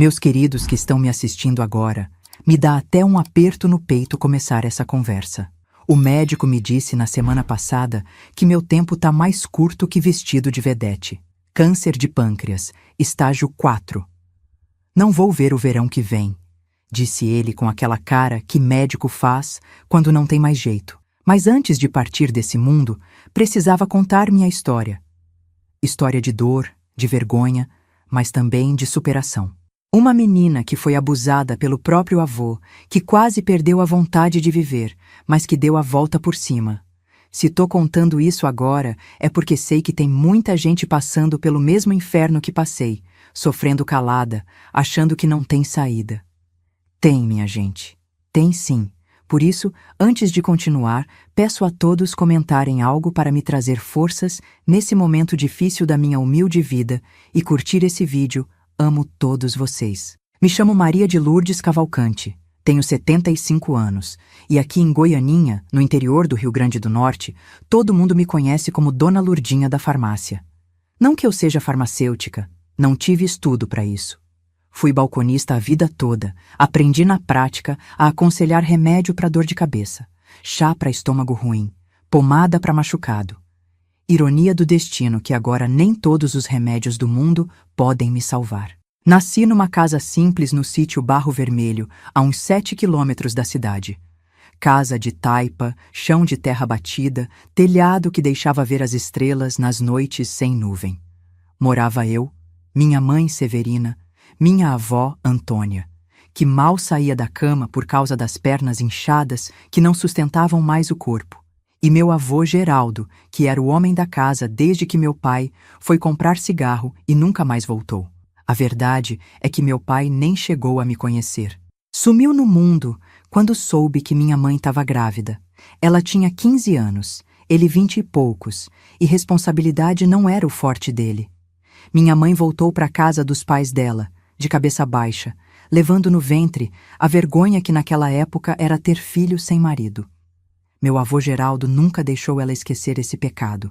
Meus queridos que estão me assistindo agora, me dá até um aperto no peito começar essa conversa. O médico me disse na semana passada que meu tempo tá mais curto que vestido de vedete. Câncer de pâncreas, estágio 4. Não vou ver o verão que vem, disse ele com aquela cara que médico faz quando não tem mais jeito. Mas antes de partir desse mundo, precisava contar minha história. História de dor, de vergonha, mas também de superação. Uma menina que foi abusada pelo próprio avô, que quase perdeu a vontade de viver, mas que deu a volta por cima. Se tô contando isso agora, é porque sei que tem muita gente passando pelo mesmo inferno que passei, sofrendo calada, achando que não tem saída. Tem, minha gente. Tem sim. Por isso, antes de continuar, peço a todos comentarem algo para me trazer forças nesse momento difícil da minha humilde vida e curtir esse vídeo. Amo todos vocês. Me chamo Maria de Lourdes Cavalcante, tenho 75 anos, e aqui em Goianinha, no interior do Rio Grande do Norte, todo mundo me conhece como Dona Lurdinha da farmácia. Não que eu seja farmacêutica, não tive estudo para isso. Fui balconista a vida toda, aprendi na prática a aconselhar remédio para dor de cabeça, chá para estômago ruim, pomada para machucado. Ironia do destino que agora nem todos os remédios do mundo podem me salvar. Nasci numa casa simples no sítio Barro Vermelho, a uns 7 quilômetros da cidade. Casa de taipa, chão de terra batida, telhado que deixava ver as estrelas nas noites sem nuvem. Morava eu, minha mãe Severina, minha avó Antônia, que mal saía da cama por causa das pernas inchadas que não sustentavam mais o corpo, e meu avô Geraldo, que era o homem da casa desde que meu pai foi comprar cigarro e nunca mais voltou. A verdade é que meu pai nem chegou a me conhecer. Sumiu no mundo quando soube que minha mãe estava grávida. Ela tinha 15 anos, ele 20 e poucos, e responsabilidade não era o forte dele. Minha mãe voltou para a casa dos pais dela, de cabeça baixa, levando no ventre a vergonha que naquela época era ter filho sem marido. Meu avô Geraldo nunca deixou ela esquecer esse pecado.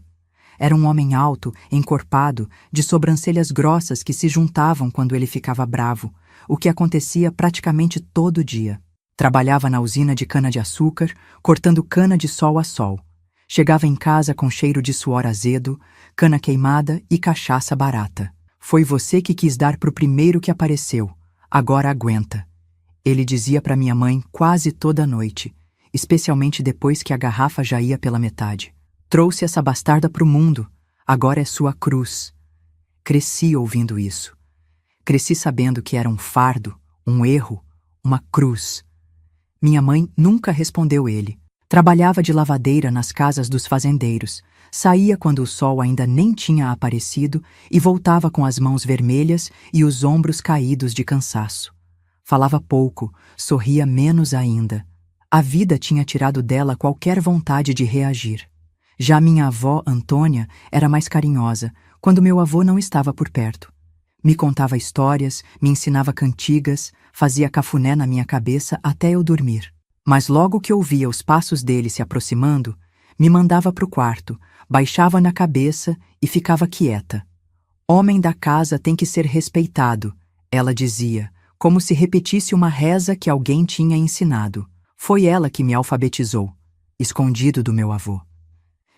Era um homem alto, encorpado, de sobrancelhas grossas que se juntavam quando ele ficava bravo, o que acontecia praticamente todo dia. Trabalhava na usina de cana-de-açúcar, cortando cana de sol a sol. Chegava em casa com cheiro de suor azedo, cana queimada e cachaça barata. Foi você que quis dar pro primeiro que apareceu. Agora aguenta. Ele dizia para minha mãe quase toda noite, especialmente depois que a garrafa já ia pela metade. Trouxe essa bastarda pro mundo. Agora é sua cruz. Cresci ouvindo isso. Cresci sabendo que era um fardo, um erro, uma cruz. Minha mãe nunca respondeu ele. Trabalhava de lavadeira nas casas dos fazendeiros. Saía quando o sol ainda nem tinha aparecido e voltava com as mãos vermelhas e os ombros caídos de cansaço. Falava pouco, sorria menos ainda. A vida tinha tirado dela qualquer vontade de reagir. Já minha avó, Antônia, era mais carinhosa, quando meu avô não estava por perto. Me contava histórias, me ensinava cantigas, fazia cafuné na minha cabeça até eu dormir. Mas logo que ouvia os passos dele se aproximando, me mandava para o quarto, baixava na cabeça e ficava quieta. Homem da casa tem que ser respeitado, ela dizia, como se repetisse uma reza que alguém tinha ensinado. Foi ela que me alfabetizou, escondido do meu avô.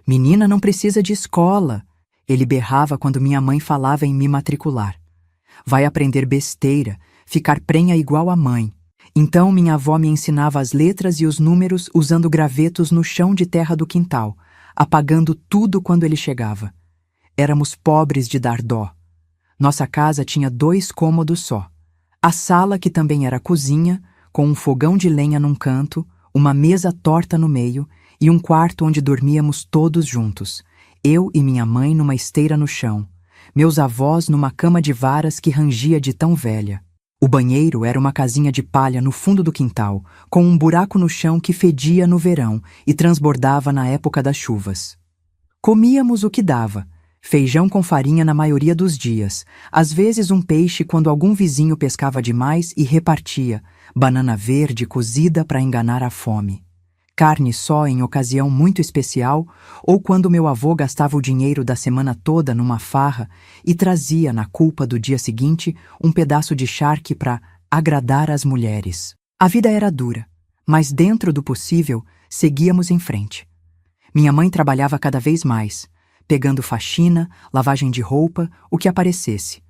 Menina não precisa de escola, ele berrava quando minha mãe falava em me matricular. Vai aprender besteira, ficar prenha igual a mãe. Então minha avó me ensinava as letras e os números usando gravetos no chão de terra do quintal, apagando tudo quando ele chegava. Éramos pobres de dar dó. Nossa casa tinha 2 cômodos só. A sala, que também era cozinha, com um fogão de lenha num canto, uma mesa torta no meio e um quarto onde dormíamos todos juntos. Eu e minha mãe numa esteira no chão, meus avós numa cama de varas que rangia de tão velha. O banheiro era uma casinha de palha no fundo do quintal, com um buraco no chão que fedia no verão e transbordava na época das chuvas. Comíamos o que dava, feijão com farinha na maioria dos dias, às vezes um peixe quando algum vizinho pescava demais e repartia, banana verde cozida para enganar a fome. carne só em ocasião muito especial ou quando meu avô gastava o dinheiro da semana toda numa farra e trazia, na culpa do dia seguinte, um pedaço de charque para agradar as mulheres. A vida era dura, mas dentro do possível, seguíamos em frente. Minha mãe trabalhava cada vez mais, pegando faxina, lavagem de roupa, o que aparecesse.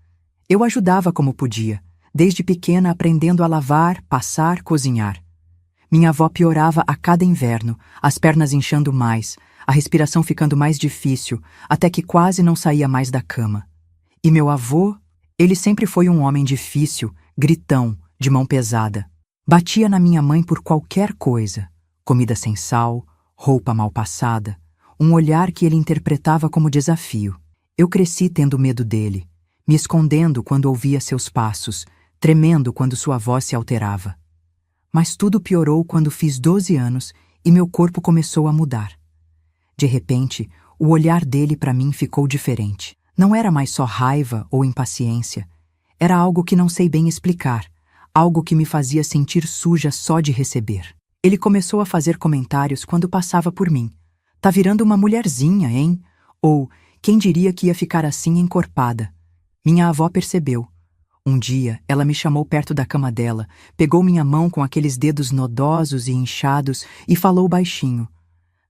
Eu ajudava como podia, desde pequena aprendendo a lavar, passar, cozinhar. Minha avó piorava a cada inverno, as pernas inchando mais, a respiração ficando mais difícil, até que quase não saía mais da cama. E meu avô, ele sempre foi um homem difícil, gritão, de mão pesada. Batia na minha mãe por qualquer coisa, comida sem sal, roupa mal passada, um olhar que ele interpretava como desafio. Eu cresci tendo medo dele, me escondendo quando ouvia seus passos, tremendo quando sua voz se alterava. Mas tudo piorou quando fiz 12 anos e meu corpo começou a mudar. De repente, o olhar dele para mim ficou diferente. Não era mais só raiva ou impaciência. Era algo que não sei bem explicar, algo que me fazia sentir suja só de receber. Ele começou a fazer comentários quando passava por mim. Tá virando uma mulherzinha, hein? Ou, quem diria que ia ficar assim encorpada? Minha avó percebeu. Um dia, ela me chamou perto da cama dela, pegou minha mão com aqueles dedos nodosos e inchados e falou baixinho.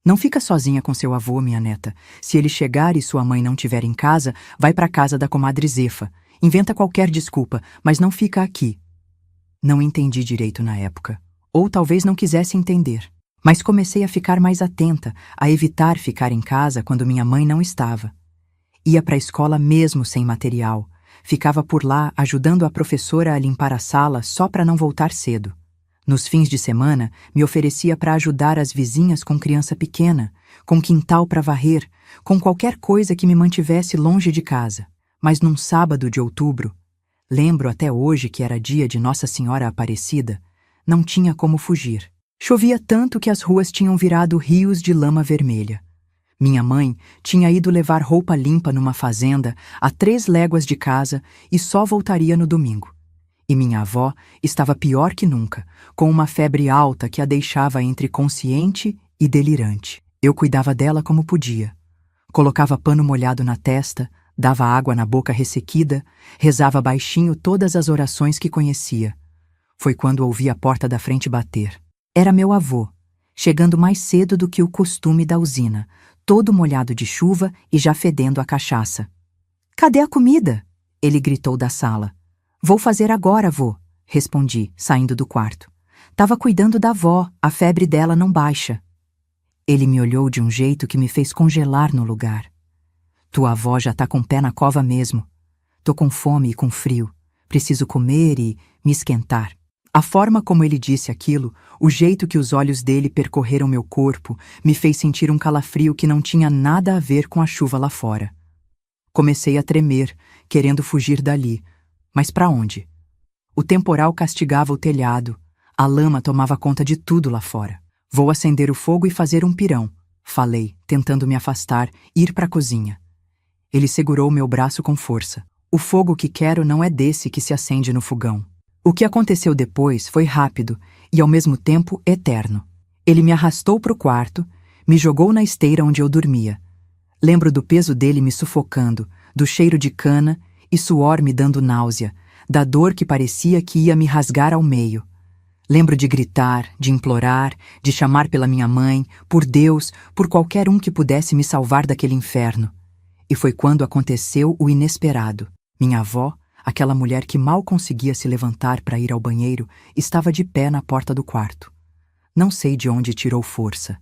Não fica sozinha com seu avô, minha neta. Se ele chegar e sua mãe não estiver em casa, vai para casa da comadre Zefa. Inventa qualquer desculpa, mas não fica aqui. Não entendi direito na época. Ou talvez não quisesse entender. Mas comecei a ficar mais atenta, a evitar ficar em casa quando minha mãe não estava. Ia para a escola mesmo sem material. Ficava por lá ajudando a professora a limpar a sala só para não voltar cedo. Nos fins de semana, me oferecia para ajudar as vizinhas com criança pequena, com quintal para varrer, com qualquer coisa que me mantivesse longe de casa. Mas num sábado de outubro, lembro até hoje que era dia de Nossa Senhora Aparecida, não tinha como fugir. Chovia tanto que as ruas tinham virado rios de lama vermelha. Minha mãe tinha ido levar roupa limpa numa fazenda a 3 léguas de casa e só voltaria no domingo. E minha avó estava pior que nunca, com uma febre alta que a deixava entre consciente e delirante. Eu cuidava dela como podia. Colocava pano molhado na testa, dava água na boca ressequida, rezava baixinho todas as orações que conhecia. Foi quando ouvi a porta da frente bater. Era meu avô, chegando mais cedo do que o costume da usina, todo molhado de chuva e já fedendo a cachaça. "Cadê a comida?" ele gritou da sala. "Vou fazer agora, vô", respondi, saindo do quarto. "Tava cuidando da avó, a febre dela não baixa." Ele me olhou de um jeito que me fez congelar no lugar. "Tua avó já tá com o pé na cova mesmo. Tô com fome e com frio. Preciso comer e me esquentar." A forma como ele disse aquilo, o jeito que os olhos dele percorreram meu corpo, me fez sentir um calafrio que não tinha nada a ver com a chuva lá fora. Comecei a tremer, querendo fugir dali. Mas para onde? O temporal castigava o telhado, a lama tomava conta de tudo lá fora. "Vou acender o fogo e fazer um pirão", falei, tentando me afastar, ir para a cozinha. Ele segurou meu braço com força. "O fogo que quero não é desse que se acende no fogão." O que aconteceu depois foi rápido e, ao mesmo tempo, eterno. Ele me arrastou para o quarto, me jogou na esteira onde eu dormia. Lembro do peso dele me sufocando, do cheiro de cana e suor me dando náusea, da dor que parecia que ia me rasgar ao meio. Lembro de gritar, de implorar, de chamar pela minha mãe, por Deus, por qualquer um que pudesse me salvar daquele inferno. E foi quando aconteceu o inesperado. Minha avó, aquela mulher que mal conseguia se levantar para ir ao banheiro, estava de pé na porta do quarto. Não sei de onde tirou força.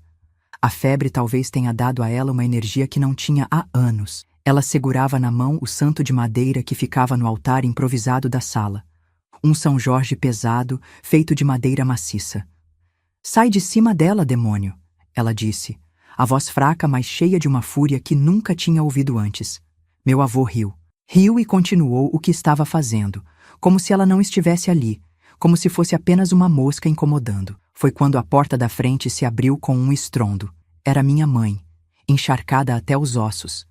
A febre talvez tenha dado a ela uma energia que não tinha há anos. Ela segurava na mão o santo de madeira que ficava no altar improvisado da sala. Um São Jorge pesado, feito de madeira maciça. "Sai de cima dela, demônio", ela disse, a voz fraca, mas cheia de uma fúria que nunca tinha ouvido antes. Meu avô riu. Riu e continuou o que estava fazendo, como se ela não estivesse ali, como se fosse apenas uma mosca incomodando. Foi quando a porta da frente se abriu com um estrondo. Era minha mãe, encharcada até os ossos.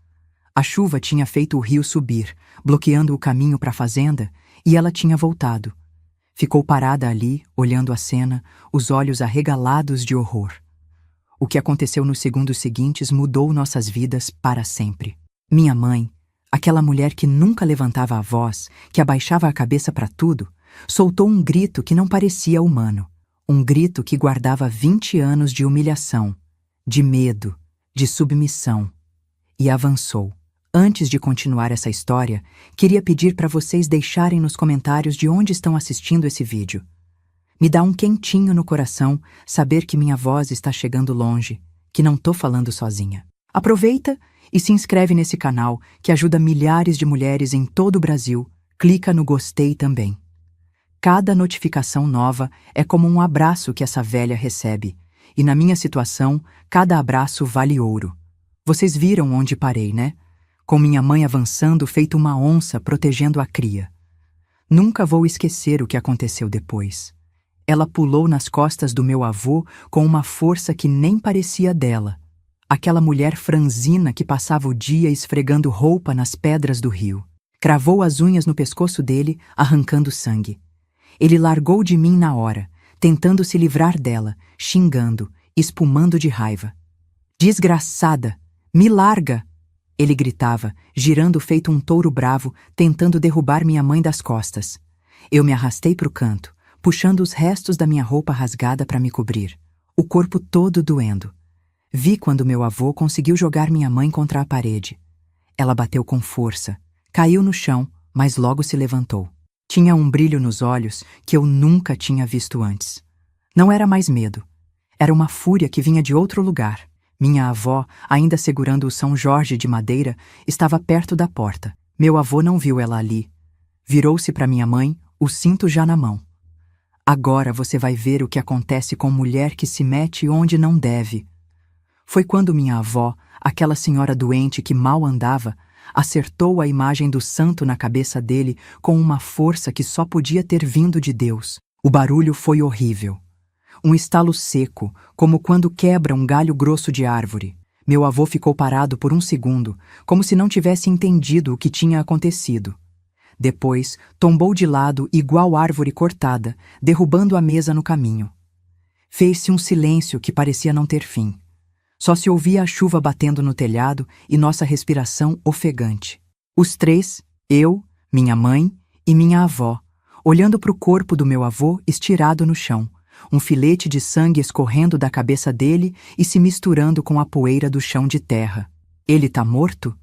A chuva tinha feito o rio subir, bloqueando o caminho para a fazenda, e ela tinha voltado. Ficou parada ali, olhando a cena, os olhos arregalados de horror. O que aconteceu nos segundos seguintes mudou nossas vidas para sempre. Minha mãe, aquela mulher que nunca levantava a voz, que abaixava a cabeça para tudo, soltou um grito que não parecia humano. Um grito que guardava 20 anos de humilhação, de medo, de submissão. E avançou. Antes de continuar essa história, queria pedir para vocês deixarem nos comentários de onde estão assistindo esse vídeo. Me dá um quentinho no coração saber que minha voz está chegando longe, que não tô falando sozinha. Aproveita e se inscreve nesse canal que ajuda milhares de mulheres em todo o Brasil. Clica no gostei também. Cada notificação nova é como um abraço que essa velha recebe, e na minha situação, cada abraço vale ouro. Vocês viram onde parei, né? Com minha mãe avançando feito uma onça protegendo a cria. Nunca vou esquecer o que aconteceu depois. Ela pulou nas costas do meu avô com uma força que nem parecia dela. Aquela mulher franzina que passava o dia esfregando roupa nas pedras do rio. Cravou as unhas no pescoço dele, arrancando sangue. Ele largou de mim na hora, tentando se livrar dela, xingando, espumando de raiva. "Desgraçada! Me larga!" Ele gritava, girando feito um touro bravo, tentando derrubar minha mãe das costas. Eu me arrastei para o canto, puxando os restos da minha roupa rasgada para me cobrir, o corpo todo doendo. Vi quando meu avô conseguiu jogar minha mãe contra a parede. Ela bateu com força, caiu no chão, mas logo se levantou. Tinha um brilho nos olhos que eu nunca tinha visto antes. Não era mais medo. Era uma fúria que vinha de outro lugar. Minha avó, ainda segurando o São Jorge de madeira, estava perto da porta. Meu avô não viu ela ali. Virou-se para minha mãe, o cinto já na mão. "Agora você vai ver o que acontece com mulher que se mete onde não deve." Foi quando minha avó, aquela senhora doente que mal andava, acertou a imagem do santo na cabeça dele com uma força que só podia ter vindo de Deus. O barulho foi horrível. Um estalo seco, como quando quebra um galho grosso de árvore. Meu avô ficou parado por um segundo, como se não tivesse entendido o que tinha acontecido. Depois, tombou de lado igual árvore cortada, derrubando a mesa no caminho. Fez-se um silêncio que parecia não ter fim. Só se ouvia a chuva batendo no telhado e nossa respiração ofegante. Os três, eu, minha mãe e minha avó, olhando para o corpo do meu avô estirado no chão, um filete de sangue escorrendo da cabeça dele e se misturando com a poeira do chão de terra. "Ele tá morto?"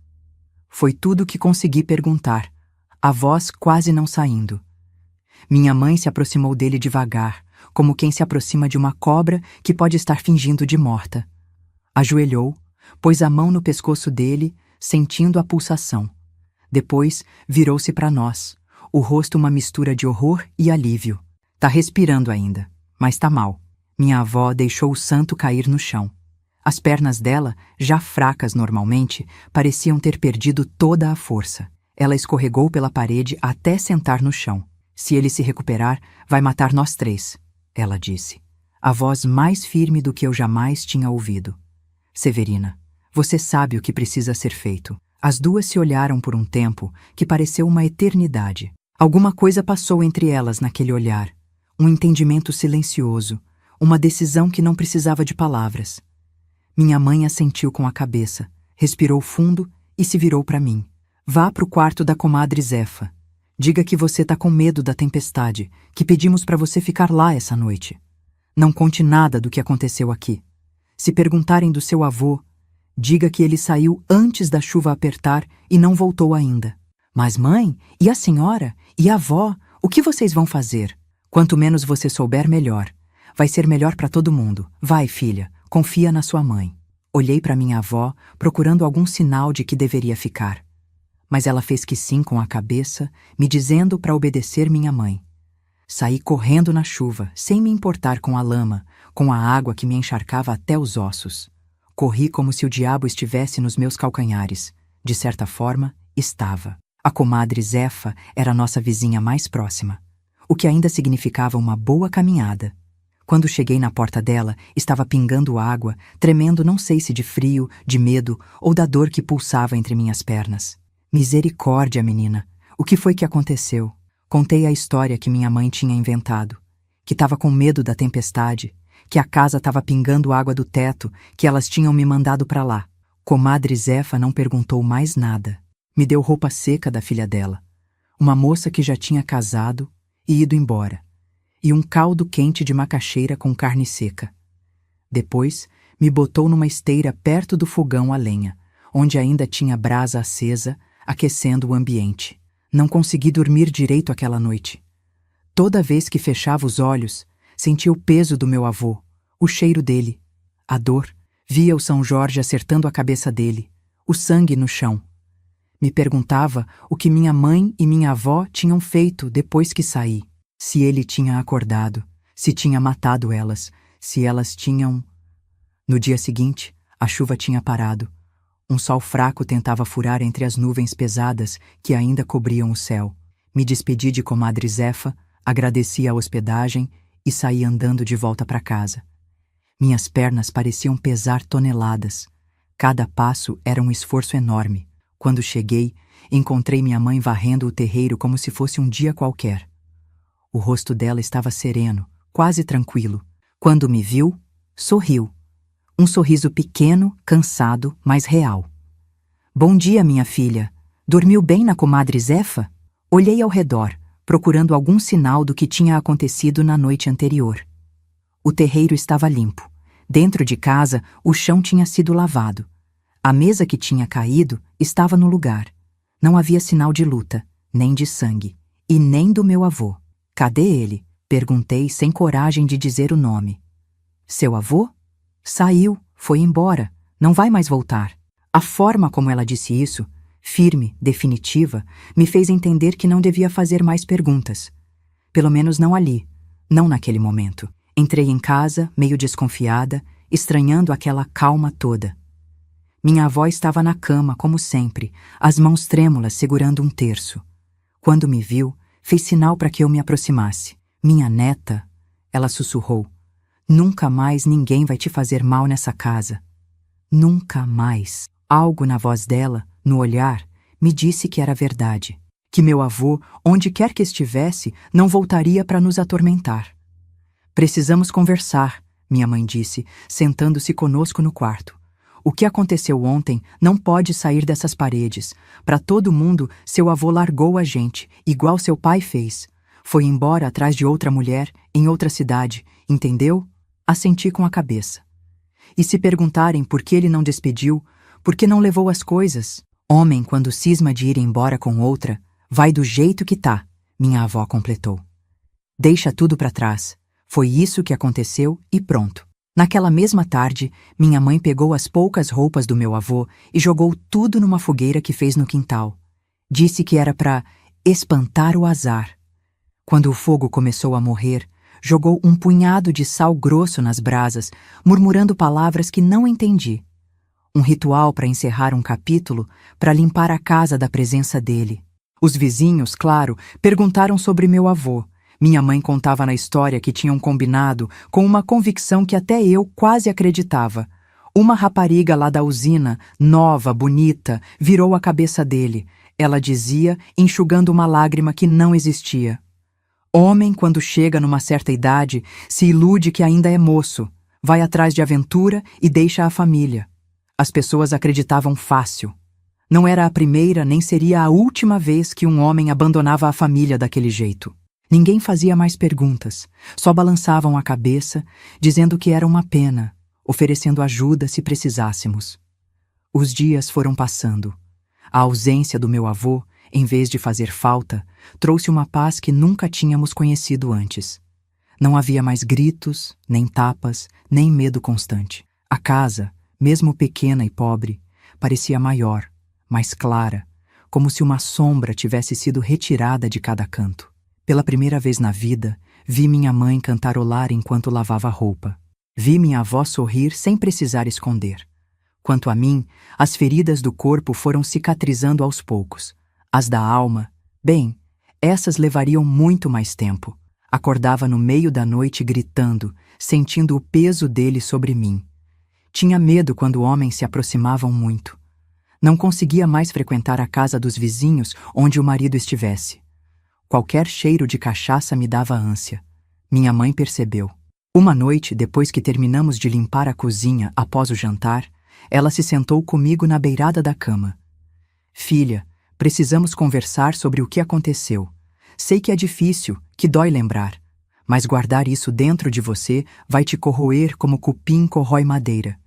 Foi tudo que consegui perguntar, a voz quase não saindo. Minha mãe se aproximou dele devagar, como quem se aproxima de uma cobra que pode estar fingindo de morta. Ajoelhou, pôs a mão no pescoço dele, sentindo a pulsação. Depois, virou-se para nós, o rosto uma mistura de horror e alívio. "Tá respirando ainda, mas tá mal." Minha avó deixou o santo cair no chão. As pernas dela, já fracas normalmente, pareciam ter perdido toda a força. Ela escorregou pela parede até sentar no chão. "Se ele se recuperar, vai matar nós três", ela disse. A voz mais firme do que eu jamais tinha ouvido. "Severina, você sabe o que precisa ser feito." As duas se olharam por um tempo que pareceu uma eternidade. Alguma coisa passou entre elas naquele olhar. Um entendimento silencioso, uma decisão que não precisava de palavras. Minha mãe assentiu com a cabeça, respirou fundo e se virou para mim. "Vá para o quarto da comadre Zefa. Diga que você tá com medo da tempestade, que pedimos para você ficar lá essa noite. Não conte nada do que aconteceu aqui. Se perguntarem do seu avô, diga que ele saiu antes da chuva apertar e não voltou ainda." "Mas mãe, e a senhora? E a avó? O que vocês vão fazer?" "Quanto menos você souber, melhor. Vai ser melhor para todo mundo. Vai, filha, confia na sua mãe." Olhei para minha avó, procurando algum sinal de que deveria ficar. Mas ela fez que sim com a cabeça, me dizendo para obedecer minha mãe. Saí correndo na chuva, sem me importar com a lama, com a água que me encharcava até os ossos. Corri como se o diabo estivesse nos meus calcanhares. De certa forma, estava. A comadre Zefa era nossa vizinha mais próxima, o que ainda significava uma boa caminhada. Quando cheguei na porta dela, estava pingando água, tremendo não sei se de frio, de medo ou da dor que pulsava entre minhas pernas. "Misericórdia, menina! O que foi que aconteceu?" Contei a história que minha mãe tinha inventado, que estava com medo da tempestade, que a casa estava pingando água do teto, que elas tinham me mandado para lá. Comadre Zefa não perguntou mais nada. Me deu roupa seca da filha dela, uma moça que já tinha casado e ido embora, e um caldo quente de macaxeira com carne seca. Depois, me botou numa esteira perto do fogão a lenha, onde ainda tinha brasa acesa, aquecendo o ambiente. Não consegui dormir direito aquela noite. Toda vez que fechava os olhos, sentia o peso do meu avô, o cheiro dele, a dor. Via o São Jorge acertando a cabeça dele, o sangue no chão. Me perguntava o que minha mãe e minha avó tinham feito depois que saí. Se ele tinha acordado, se tinha matado elas, se elas tinham... No dia seguinte, a chuva tinha parado. Um sol fraco tentava furar entre as nuvens pesadas que ainda cobriam o céu. Me despedi de comadre Zefa, agradeci a hospedagem e saí andando de volta para casa. Minhas pernas pareciam pesar toneladas. Cada passo era um esforço enorme. Quando cheguei, encontrei minha mãe varrendo o terreiro como se fosse um dia qualquer. O rosto dela estava sereno, quase tranquilo. Quando me viu, sorriu. Um sorriso pequeno, cansado, mas real. Bom dia, minha filha. Dormiu bem na comadre Zefa? Olhei ao redor, procurando algum sinal do que tinha acontecido na noite anterior. O terreiro estava limpo. Dentro de casa, o chão tinha sido lavado. A mesa que tinha caído estava no lugar. Não havia sinal de luta, nem de sangue, e nem do meu avô. Cadê ele? Perguntei sem coragem de dizer o nome. Seu avô? Saiu, foi embora, não vai mais voltar. A forma como ela disse isso, firme, definitiva, me fez entender que não devia fazer mais perguntas. Pelo menos não ali, não naquele momento. Entrei em casa, meio desconfiada, estranhando aquela calma toda. Minha avó estava na cama, como sempre, as mãos trêmulas segurando um terço. Quando me viu, fez sinal para que eu me aproximasse. Minha neta, ela sussurrou, nunca mais ninguém vai te fazer mal nessa casa. Nunca mais. Algo na voz dela, no olhar, me disse que era verdade. Que meu avô, onde quer que estivesse, não voltaria para nos atormentar. Precisamos conversar, minha mãe disse, sentando-se conosco no quarto. O que aconteceu ontem não pode sair dessas paredes. Para todo mundo, seu avô largou a gente, igual seu pai fez. Foi embora atrás de outra mulher, em outra cidade, entendeu? Assenti com a cabeça. E se perguntarem por que ele não despediu, por que não levou as coisas? Homem, quando cisma de ir embora com outra, vai do jeito que tá, minha avó completou. Deixa tudo para trás. Foi isso que aconteceu e pronto. Naquela mesma tarde, minha mãe pegou as poucas roupas do meu avô e jogou tudo numa fogueira que fez no quintal. Disse que era para espantar o azar. Quando o fogo começou a morrer, jogou um punhado de sal grosso nas brasas, murmurando palavras que não entendi. Um ritual para encerrar um capítulo, para limpar a casa da presença dele. Os vizinhos, claro, perguntaram sobre meu avô. Minha mãe contava na história que tinham combinado com uma convicção que até eu quase acreditava. Uma rapariga lá da usina, nova, bonita, virou a cabeça dele. Ela dizia, enxugando uma lágrima que não existia. Homem, quando chega numa certa idade, se ilude que ainda é moço, vai atrás de aventura e deixa a família. As pessoas acreditavam fácil. Não era a primeira nem seria a última vez que um homem abandonava a família daquele jeito. Ninguém fazia mais perguntas, só balançavam a cabeça, dizendo que era uma pena, oferecendo ajuda se precisássemos. Os dias foram passando. A ausência do meu avô, em vez de fazer falta, trouxe uma paz que nunca tínhamos conhecido antes. Não havia mais gritos, nem tapas, nem medo constante. A casa, mesmo pequena e pobre, parecia maior, mais clara, como se uma sombra tivesse sido retirada de cada canto. Pela primeira vez na vida, vi minha mãe cantarolar enquanto lavava roupa. Vi minha avó sorrir sem precisar esconder. Quanto a mim, as feridas do corpo foram cicatrizando aos poucos. As da alma, bem, essas levariam muito mais tempo. Acordava no meio da noite gritando, sentindo o peso dele sobre mim. Tinha medo quando homens se aproximavam muito. Não conseguia mais frequentar a casa dos vizinhos onde o marido estivesse. Qualquer cheiro de cachaça me dava ânsia. Minha mãe percebeu. Uma noite, depois que terminamos de limpar a cozinha após o jantar, ela se sentou comigo na beirada da cama. Filha, precisamos conversar sobre o que aconteceu. Sei que é difícil, que dói lembrar, mas guardar isso dentro de você vai te corroer como cupim corrói madeira.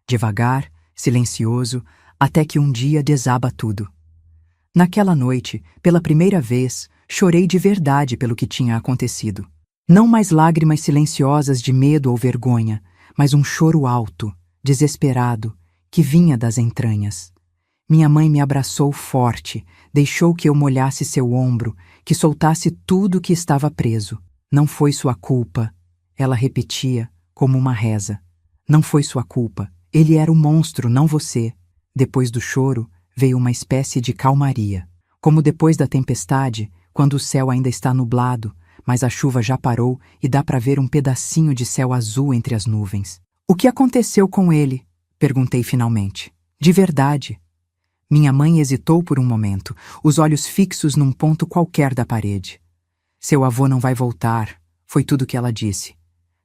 Devagar, silencioso, até que um dia desaba tudo. Naquela noite, pela primeira vez, chorei de verdade pelo que tinha acontecido. Não mais lágrimas silenciosas de medo ou vergonha, mas um choro alto, desesperado, que vinha das entranhas. Minha mãe me abraçou forte, deixou que eu molhasse seu ombro, que soltasse tudo que estava preso. Não foi sua culpa, ela repetia, como uma reza. Não foi sua culpa, ele era o monstro, não você. Depois do choro, veio uma espécie de calmaria. Como depois da tempestade, quando o céu ainda está nublado, mas a chuva já parou e dá para ver um pedacinho de céu azul entre as nuvens. O que aconteceu com ele? Perguntei finalmente. De verdade. Minha mãe hesitou por um momento, os olhos fixos num ponto qualquer da parede. Seu avô não vai voltar, foi tudo que ela disse.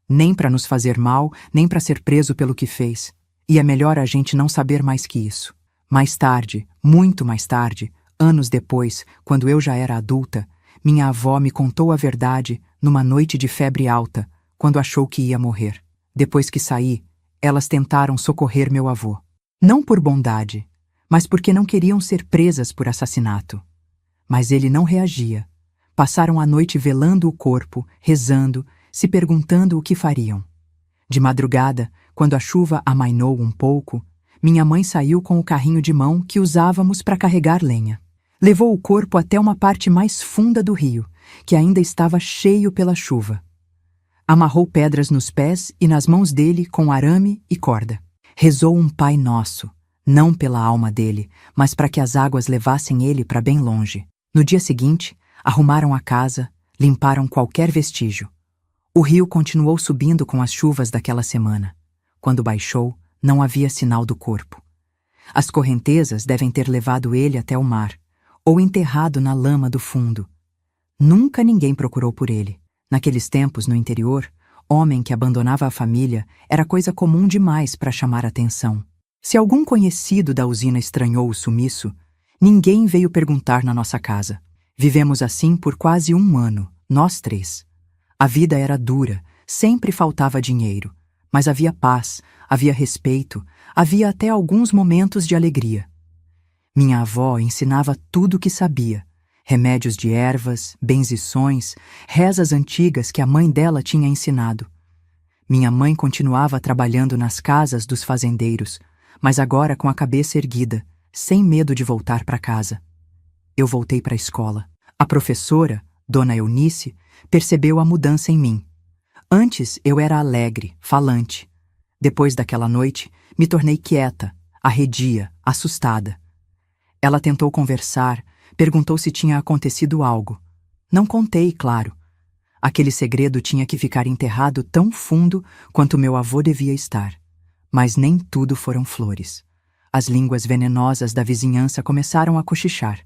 Nem para nos fazer mal, nem para ser preso pelo que fez. E é melhor a gente não saber mais que isso. Mais tarde, muito mais tarde, anos depois, quando eu já era adulta, minha avó me contou a verdade numa noite de febre alta, quando achou que ia morrer. Depois que saí, elas tentaram socorrer meu avô. Não por bondade, mas porque não queriam ser presas por assassinato. Mas ele não reagia. Passaram a noite velando o corpo, rezando, se perguntando o que fariam. De madrugada, quando a chuva amainou um pouco, minha mãe saiu com o carrinho de mão que usávamos para carregar lenha. Levou o corpo até uma parte mais funda do rio, que ainda estava cheio pela chuva. Amarrou pedras nos pés e nas mãos dele com arame e corda. Rezou um Pai Nosso, não pela alma dele, mas para que as águas levassem ele para bem longe. No dia seguinte, arrumaram a casa, limparam qualquer vestígio. O rio continuou subindo com as chuvas daquela semana. Quando baixou, não havia sinal do corpo. As correntezas devem ter levado ele até o mar, ou enterrado na lama do fundo. Nunca ninguém procurou por ele. Naqueles tempos, no interior, homem que abandonava a família era coisa comum demais para chamar atenção. Se algum conhecido da usina estranhou o sumiço, ninguém veio perguntar na nossa casa. Vivemos assim por quase um ano, nós três. A vida era dura, sempre faltava dinheiro, mas havia paz, havia respeito, havia até alguns momentos de alegria. Minha avó ensinava tudo o que sabia, remédios de ervas, benzições, rezas antigas que a mãe dela tinha ensinado. Minha mãe continuava trabalhando nas casas dos fazendeiros, mas agora com a cabeça erguida, sem medo de voltar para casa. Eu voltei para a escola. A professora, Dona Eunice, percebeu a mudança em mim. Antes eu era alegre, falante. Depois daquela noite, me tornei quieta, arredia, assustada. Ela tentou conversar, perguntou se tinha acontecido algo. Não contei, claro. Aquele segredo tinha que ficar enterrado tão fundo quanto meu avô devia estar. Mas nem tudo foram flores. As línguas venenosas da vizinhança começaram a cochichar.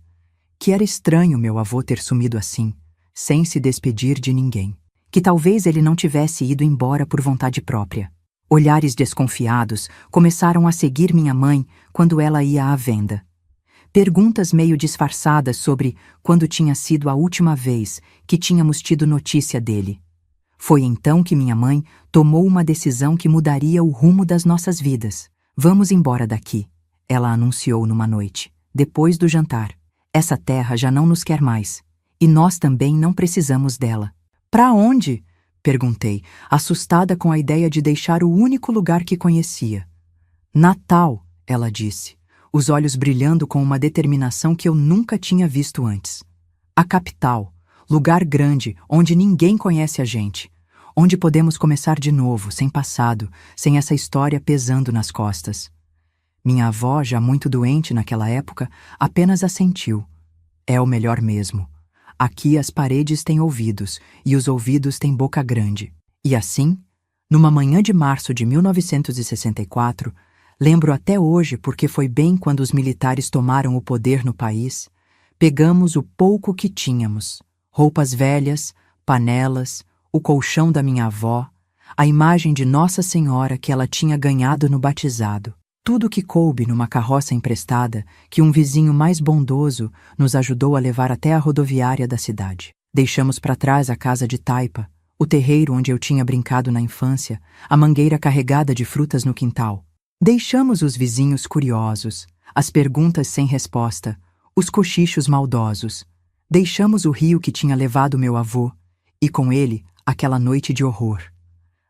Que era estranho meu avô ter sumido assim, sem se despedir de ninguém. Que talvez ele não tivesse ido embora por vontade própria. Olhares desconfiados começaram a seguir minha mãe quando ela ia à venda. Perguntas meio disfarçadas sobre quando tinha sido a última vez que tínhamos tido notícia dele. Foi então que minha mãe tomou uma decisão que mudaria o rumo das nossas vidas. Vamos embora daqui, ela anunciou numa noite, depois do jantar. Essa terra já não nos quer mais, e nós também não precisamos dela. Para onde? Perguntei, assustada com a ideia de deixar o único lugar que conhecia. Natal, ela disse, os olhos brilhando com uma determinação que eu nunca tinha visto antes. A capital, lugar grande onde ninguém conhece a gente, onde podemos começar de novo, sem passado, sem essa história pesando nas costas. Minha avó, já muito doente naquela época, apenas assentiu. É o melhor mesmo. Aqui as paredes têm ouvidos e os ouvidos têm boca grande. E assim, numa manhã de março de 1964, lembro até hoje porque foi bem quando os militares tomaram o poder no país, pegamos o pouco que tínhamos, roupas velhas, panelas, o colchão da minha avó, a imagem de Nossa Senhora que ela tinha ganhado no batizado. Tudo que coube numa carroça emprestada que um vizinho mais bondoso nos ajudou a levar até a rodoviária da cidade. Deixamos para trás a casa de taipa, o terreiro onde eu tinha brincado na infância, a mangueira carregada de frutas no quintal. Deixamos os vizinhos curiosos, as perguntas sem resposta, os cochichos maldosos. Deixamos o rio que tinha levado meu avô, e com ele, aquela noite de horror.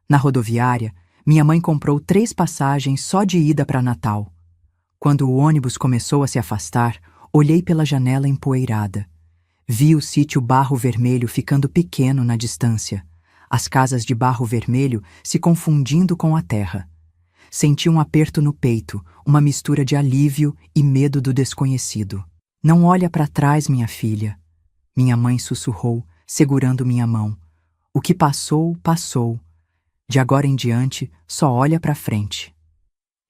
Na rodoviária, minha mãe comprou 3 passagens só de ida para Natal. Quando o ônibus começou a se afastar, olhei pela janela empoeirada. Vi o sítio Barro Vermelho ficando pequeno na distância, as casas de barro vermelho se confundindo com a terra. Senti um aperto no peito, uma mistura de alívio e medo do desconhecido. Não olha para trás, minha filha. Minha mãe sussurrou, segurando minha mão. O que passou, passou. De agora em diante, só olha para frente.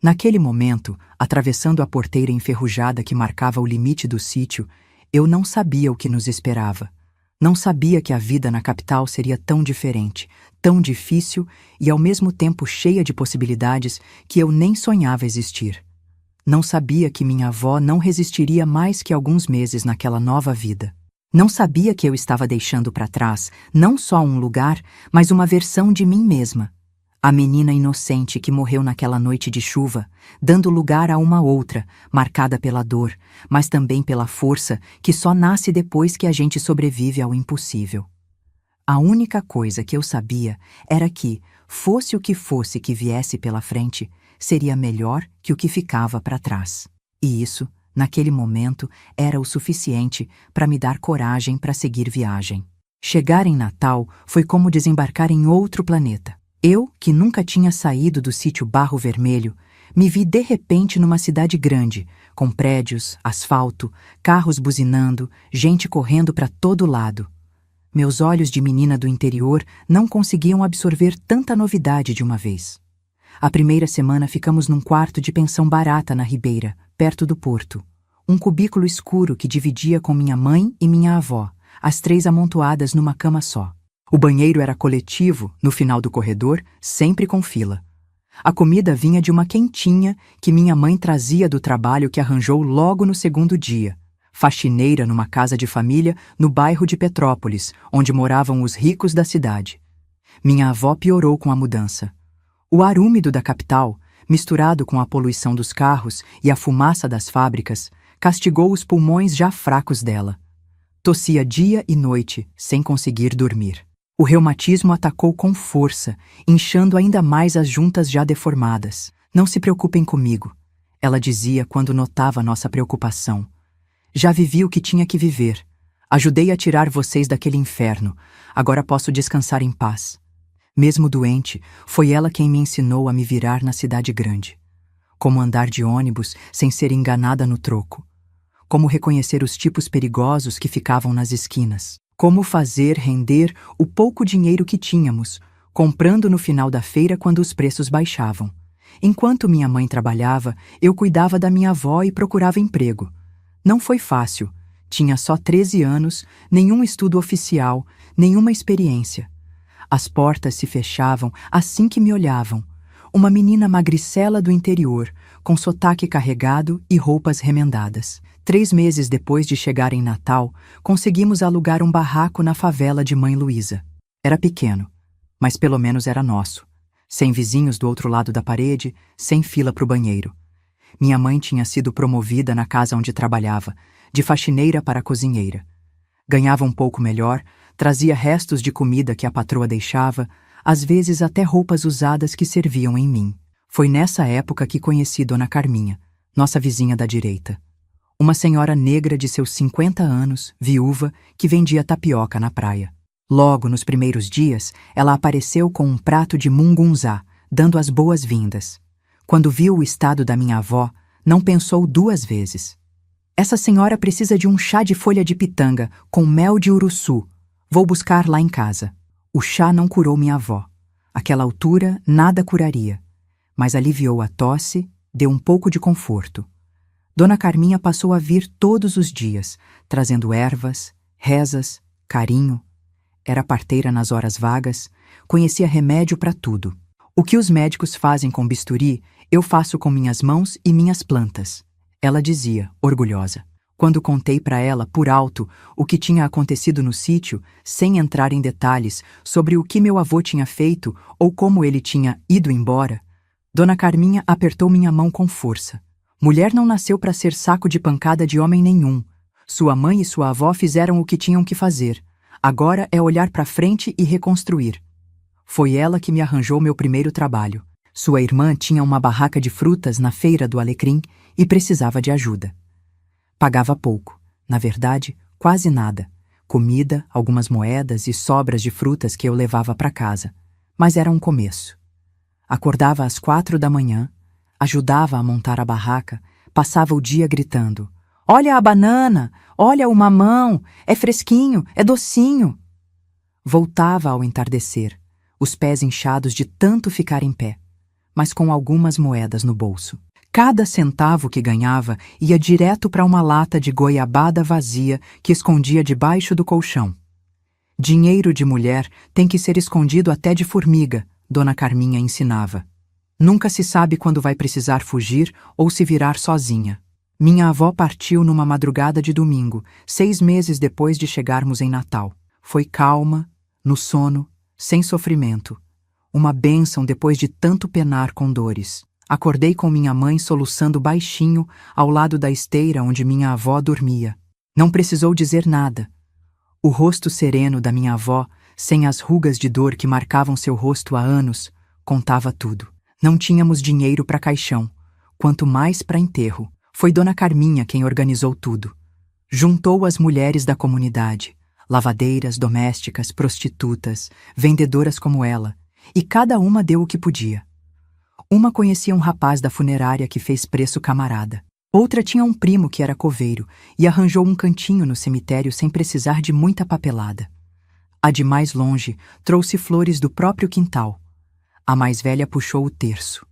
Naquele momento, atravessando a porteira enferrujada que marcava o limite do sítio, eu não sabia o que nos esperava. Não sabia que a vida na capital seria tão diferente, tão difícil e ao mesmo tempo cheia de possibilidades que eu nem sonhava existir. Não sabia que minha avó não resistiria mais que alguns meses naquela nova vida. Não sabia que eu estava deixando para trás não só um lugar, mas uma versão de mim mesma. A menina inocente que morreu naquela noite de chuva, dando lugar a uma outra, marcada pela dor, mas também pela força que só nasce depois que a gente sobrevive ao impossível. A única coisa que eu sabia era que, fosse o que fosse que viesse pela frente, seria melhor que o que ficava para trás. E isso, naquele momento, era o suficiente para me dar coragem para seguir viagem. Chegar em Natal foi como desembarcar em outro planeta. Eu, que nunca tinha saído do sítio Barro Vermelho, me vi de repente numa cidade grande, com prédios, asfalto, carros buzinando, gente correndo para todo lado. Meus olhos de menina do interior não conseguiam absorver tanta novidade de uma vez. A primeira semana ficamos num quarto de pensão barata na Ribeira, perto do porto. Um cubículo escuro que dividia com minha mãe e minha avó, as 3 amontoadas numa cama só. O banheiro era coletivo, no final do corredor, sempre com fila. A comida vinha de uma quentinha que minha mãe trazia do trabalho que arranjou logo no segundo dia. Faxineira numa casa de família no bairro de Petrópolis, onde moravam os ricos da cidade. Minha avó piorou com a mudança. O ar úmido da capital, misturado com a poluição dos carros e a fumaça das fábricas, castigou os pulmões já fracos dela. Tossia dia e noite, sem conseguir dormir. O reumatismo atacou com força, inchando ainda mais as juntas já deformadas. Não se preocupem comigo, ela dizia quando notava nossa preocupação. Já vivi o que tinha que viver. Ajudei a tirar vocês daquele inferno. Agora posso descansar em paz. Mesmo doente, foi ela quem me ensinou a me virar na cidade grande. Como andar de ônibus sem ser enganada no troco. Como reconhecer os tipos perigosos que ficavam nas esquinas. Como fazer render o pouco dinheiro que tínhamos, comprando no final da feira quando os preços baixavam. Enquanto minha mãe trabalhava, eu cuidava da minha avó e procurava emprego. Não foi fácil. Tinha só 13 anos, nenhum estudo oficial, nenhuma experiência. As portas se fechavam assim que me olhavam. Uma menina magricela do interior, com sotaque carregado e roupas remendadas. 3 meses depois de chegar em Natal, conseguimos alugar um barraco na favela de Mãe Luísa. Era pequeno, mas pelo menos era nosso. Sem vizinhos do outro lado da parede, sem fila para o banheiro. Minha mãe tinha sido promovida na casa onde trabalhava, de faxineira para cozinheira. Ganhava um pouco melhor, trazia restos de comida que a patroa deixava, às vezes até roupas usadas que serviam em mim. Foi nessa época que conheci Dona Carminha, nossa vizinha da direita. Uma senhora negra de seus 50 anos, viúva, que vendia tapioca na praia. Logo nos primeiros dias, ela apareceu com um prato de mungunzá, dando as boas-vindas. Quando viu o estado da minha avó, não pensou 2 vezes. Essa senhora precisa de um chá de folha de pitanga com mel de uruçu. Vou buscar lá em casa. O chá não curou minha avó. Àquela altura, nada curaria. Mas aliviou a tosse, deu um pouco de conforto. Dona Carminha passou a vir todos os dias, trazendo ervas, rezas, carinho. era parteira nas horas vagas, conhecia remédio para tudo. O que os médicos fazem com bisturi, eu faço com minhas mãos e minhas plantas. Ela dizia, orgulhosa. Quando contei para ela, por alto, o que tinha acontecido no sítio, sem entrar em detalhes sobre o que meu avô tinha feito ou como ele tinha ido embora, Dona Carminha apertou minha mão com força. Mulher não nasceu para ser saco de pancada de homem nenhum. Sua mãe e sua avó fizeram o que tinham que fazer. Agora é olhar para frente e reconstruir. Foi ela que me arranjou meu primeiro trabalho. Sua irmã tinha uma barraca de frutas na Feira do Alecrim e precisava de ajuda. Pagava pouco, na verdade, quase nada. Comida, algumas moedas e sobras de frutas que eu levava para casa. Mas era um começo. Acordava às 4 da manhã, ajudava a montar a barraca, passava o dia gritando: "Olha a banana! Olha o mamão! É fresquinho, é docinho!" Voltava ao entardecer, os pés inchados de tanto ficar em pé, mas com algumas moedas no bolso. Cada centavo que ganhava ia direto para uma lata de goiabada vazia que escondia debaixo do colchão. Dinheiro de mulher tem que ser escondido até de formiga, Dona Carminha ensinava. Nunca se sabe quando vai precisar fugir ou se virar sozinha. Minha avó partiu numa madrugada de domingo, 6 meses depois de chegarmos em Natal. Foi calma, no sono, sem sofrimento. Uma bênção depois de tanto penar com dores. Acordei com minha mãe soluçando baixinho ao lado da esteira onde minha avó dormia. Não precisou dizer nada. O rosto sereno da minha avó, sem as rugas de dor que marcavam seu rosto há anos, contava tudo. Não tínhamos dinheiro para caixão, quanto mais para enterro. Foi Dona Carminha quem organizou tudo. Juntou as mulheres da comunidade, lavadeiras, domésticas, prostitutas, vendedoras como ela, e cada uma deu o que podia. Uma conhecia um rapaz da funerária que fez preço camarada. Outra tinha um primo que era coveiro e arranjou um cantinho no cemitério sem precisar de muita papelada. A de mais longe trouxe flores do próprio quintal. A mais velha puxou o terço.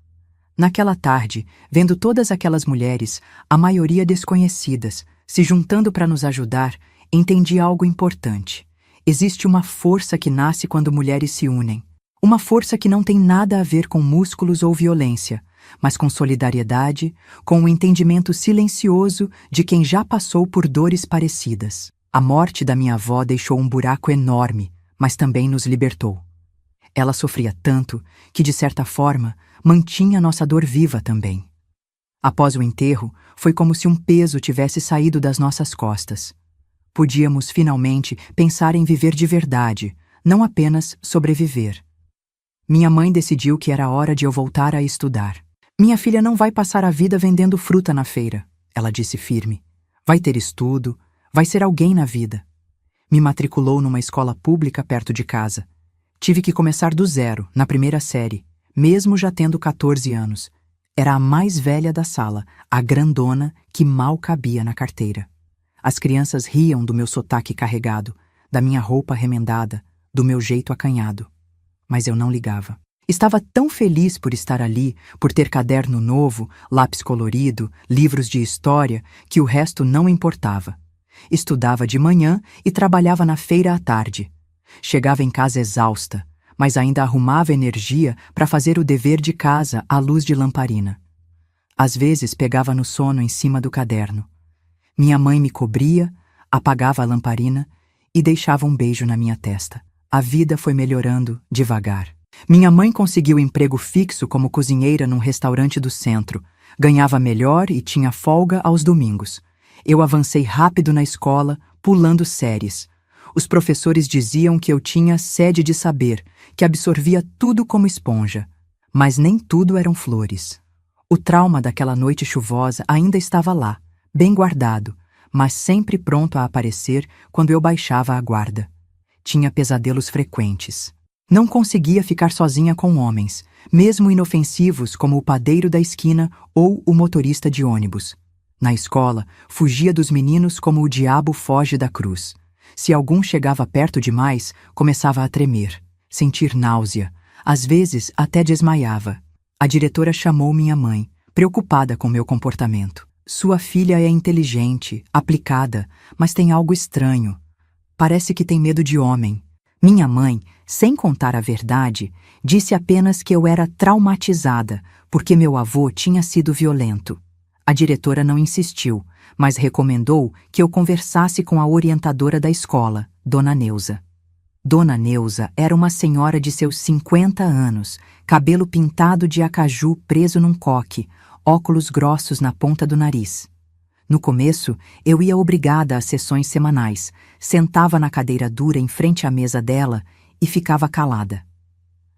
Naquela tarde, vendo todas aquelas mulheres, a maioria desconhecidas, se juntando para nos ajudar, entendi algo importante. Existe uma força que nasce quando mulheres se unem. Uma força que não tem nada a ver com músculos ou violência, mas com solidariedade, com o entendimento silencioso de quem já passou por dores parecidas. A morte da minha avó deixou um buraco enorme, mas também nos libertou. Ela sofria tanto que, de certa forma, mantinha nossa dor viva também. Após o enterro, foi como se um peso tivesse saído das nossas costas. Podíamos, finalmente, pensar em viver de verdade, não apenas sobreviver. Minha mãe decidiu que era hora de eu voltar a estudar. "Minha filha não vai passar a vida vendendo fruta na feira", ela disse firme. "Vai ter estudo, vai ser alguém na vida." Me matriculou numa escola pública perto de casa. Tive que começar do zero, na primeira série, mesmo já tendo 14 anos. Era a mais velha da sala, a grandona que mal cabia na carteira. As crianças riam do meu sotaque carregado, da minha roupa remendada, do meu jeito acanhado. Mas eu não ligava. Estava tão feliz por estar ali, por ter caderno novo, lápis colorido, livros de história, que o resto não importava. Estudava de manhã e trabalhava na feira à tarde. Chegava em casa exausta, mas ainda arrumava energia para fazer o dever de casa à luz de lamparina. Às vezes pegava no sono em cima do caderno. Minha mãe me cobria, apagava a lamparina e deixava um beijo na minha testa. A vida foi melhorando devagar. Minha mãe conseguiu emprego fixo como cozinheira num restaurante do centro. Ganhava melhor e tinha folga aos domingos. Eu avancei rápido na escola, pulando séries. Os professores diziam que eu tinha sede de saber, que absorvia tudo como esponja. Mas nem tudo eram flores. O trauma daquela noite chuvosa ainda estava lá, bem guardado, mas sempre pronto a aparecer quando eu baixava a guarda. Tinha pesadelos frequentes. Não conseguia ficar sozinha com homens, mesmo inofensivos como o padeiro da esquina ou o motorista de ônibus. Na escola, fugia dos meninos como o diabo foge da cruz. Se algum chegava perto demais, começava a tremer, sentir náusea, às vezes até desmaiava. A diretora chamou minha mãe, preocupada com meu comportamento. "Sua filha é inteligente, aplicada, mas tem algo estranho. Parece que tem medo de homem. Minha mãe, sem contar a verdade, disse apenas que eu era traumatizada porque meu avô tinha sido violento. A diretora não insistiu, mas recomendou que eu conversasse com a orientadora da escola, Dona Neuza. Dona Neuza era uma senhora de seus 50 anos, cabelo pintado de acaju preso num coque, óculos grossos na ponta do nariz. No começo, eu ia obrigada às sessões semanais, sentava na cadeira dura em frente à mesa dela e ficava calada.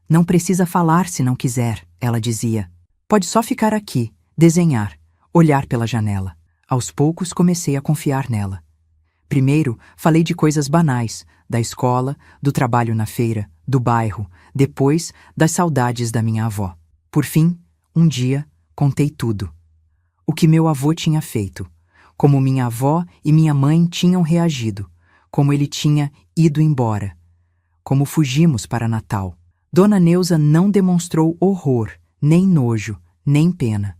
Não precisa falar se não quiser, ela dizia. Pode só ficar aqui, desenhar, olhar pela janela. Aos poucos comecei a confiar nela. Primeiro, falei de coisas banais, da escola, do trabalho na feira, do bairro, depois, das saudades da minha avó. Por fim, um dia, contei tudo. O que meu avô tinha feito, como minha avó e minha mãe tinham reagido, como ele tinha ido embora, como fugimos para Natal. Dona Neuza não demonstrou horror, nem nojo, nem pena.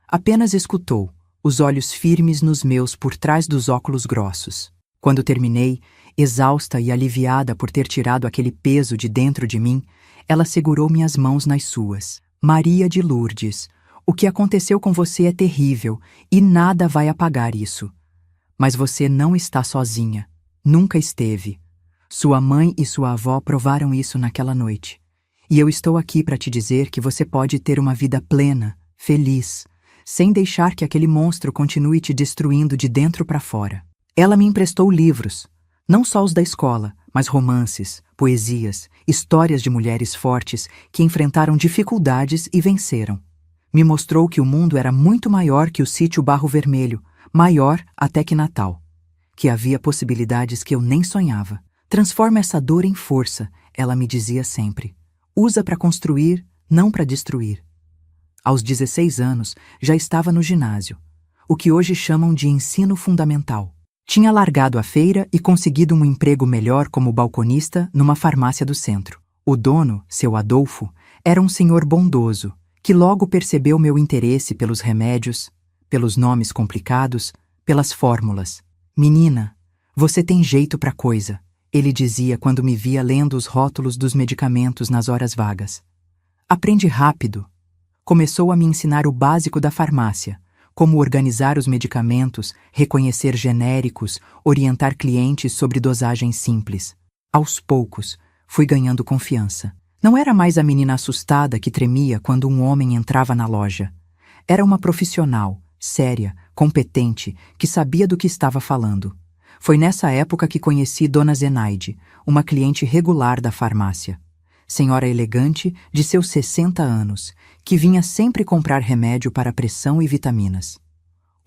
Apenas escutou, os olhos firmes nos meus por trás dos óculos grossos. Quando terminei, exausta e aliviada por ter tirado aquele peso de dentro de mim, ela segurou minhas mãos nas suas. Maria de Lourdes, o que aconteceu com você é terrível e nada vai apagar isso. Mas você não está sozinha. Nunca esteve. Sua mãe e sua avó provaram isso naquela noite. E eu estou aqui para te dizer que você pode ter uma vida plena, feliz, sem deixar que aquele monstro continue te destruindo de dentro para fora. Ela me emprestou livros, não só os da escola, mas romances, poesias, histórias de mulheres fortes que enfrentaram dificuldades e venceram. Me mostrou que o mundo era muito maior que o sítio Barro Vermelho, maior até que Natal. Que havia possibilidades que eu nem sonhava. Transforma essa dor em força, ela me dizia sempre. Usa para construir, não para destruir. Aos 16 anos, já estava no ginásio, o que hoje chamam de ensino fundamental. Tinha largado a feira e conseguido um emprego melhor como balconista numa farmácia do centro. O dono, seu Adolfo, era um senhor bondoso, que logo percebeu meu interesse pelos remédios, pelos nomes complicados, pelas fórmulas. Menina, você tem jeito pra coisa, ele dizia quando me via lendo os rótulos dos medicamentos nas horas vagas. Aprende rápido. Começou a me ensinar o básico da farmácia, como organizar os medicamentos, reconhecer genéricos, orientar clientes sobre dosagens simples. Aos poucos, fui ganhando confiança. Não era mais a menina assustada que tremia quando um homem entrava na loja. Era uma profissional, séria, competente, que sabia do que estava falando. Foi nessa época que conheci Dona Zenaide, uma cliente regular da farmácia. Senhora elegante de seus 60 anos, que vinha sempre comprar remédio para pressão e vitaminas.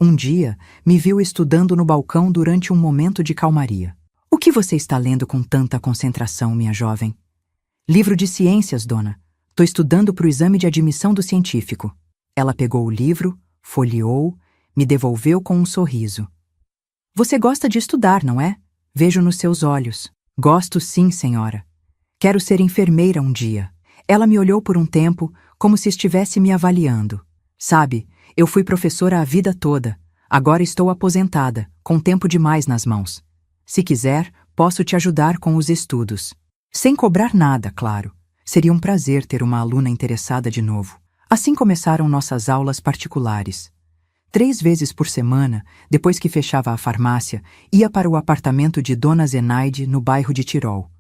Um dia, me viu estudando no balcão durante um momento de calmaria. O que você está lendo com tanta concentração, minha jovem? Livro de ciências, dona. Tô estudando para o exame de admissão do científico. Ela pegou o livro, folheou, me devolveu com um sorriso. Você gosta de estudar, não é? Vejo nos seus olhos. Gosto sim, senhora. Quero ser enfermeira um dia. Ela me olhou por um tempo, como se estivesse me avaliando. Sabe, eu fui professora a vida toda. Agora estou aposentada, com tempo demais nas mãos. Se quiser, posso te ajudar com os estudos. Sem cobrar nada, claro. Seria um prazer ter uma aluna interessada de novo. Assim começaram nossas aulas particulares. 3 vezes por semana, depois que fechava a farmácia, ia para o apartamento de Dona Zenaide no bairro de Tirol.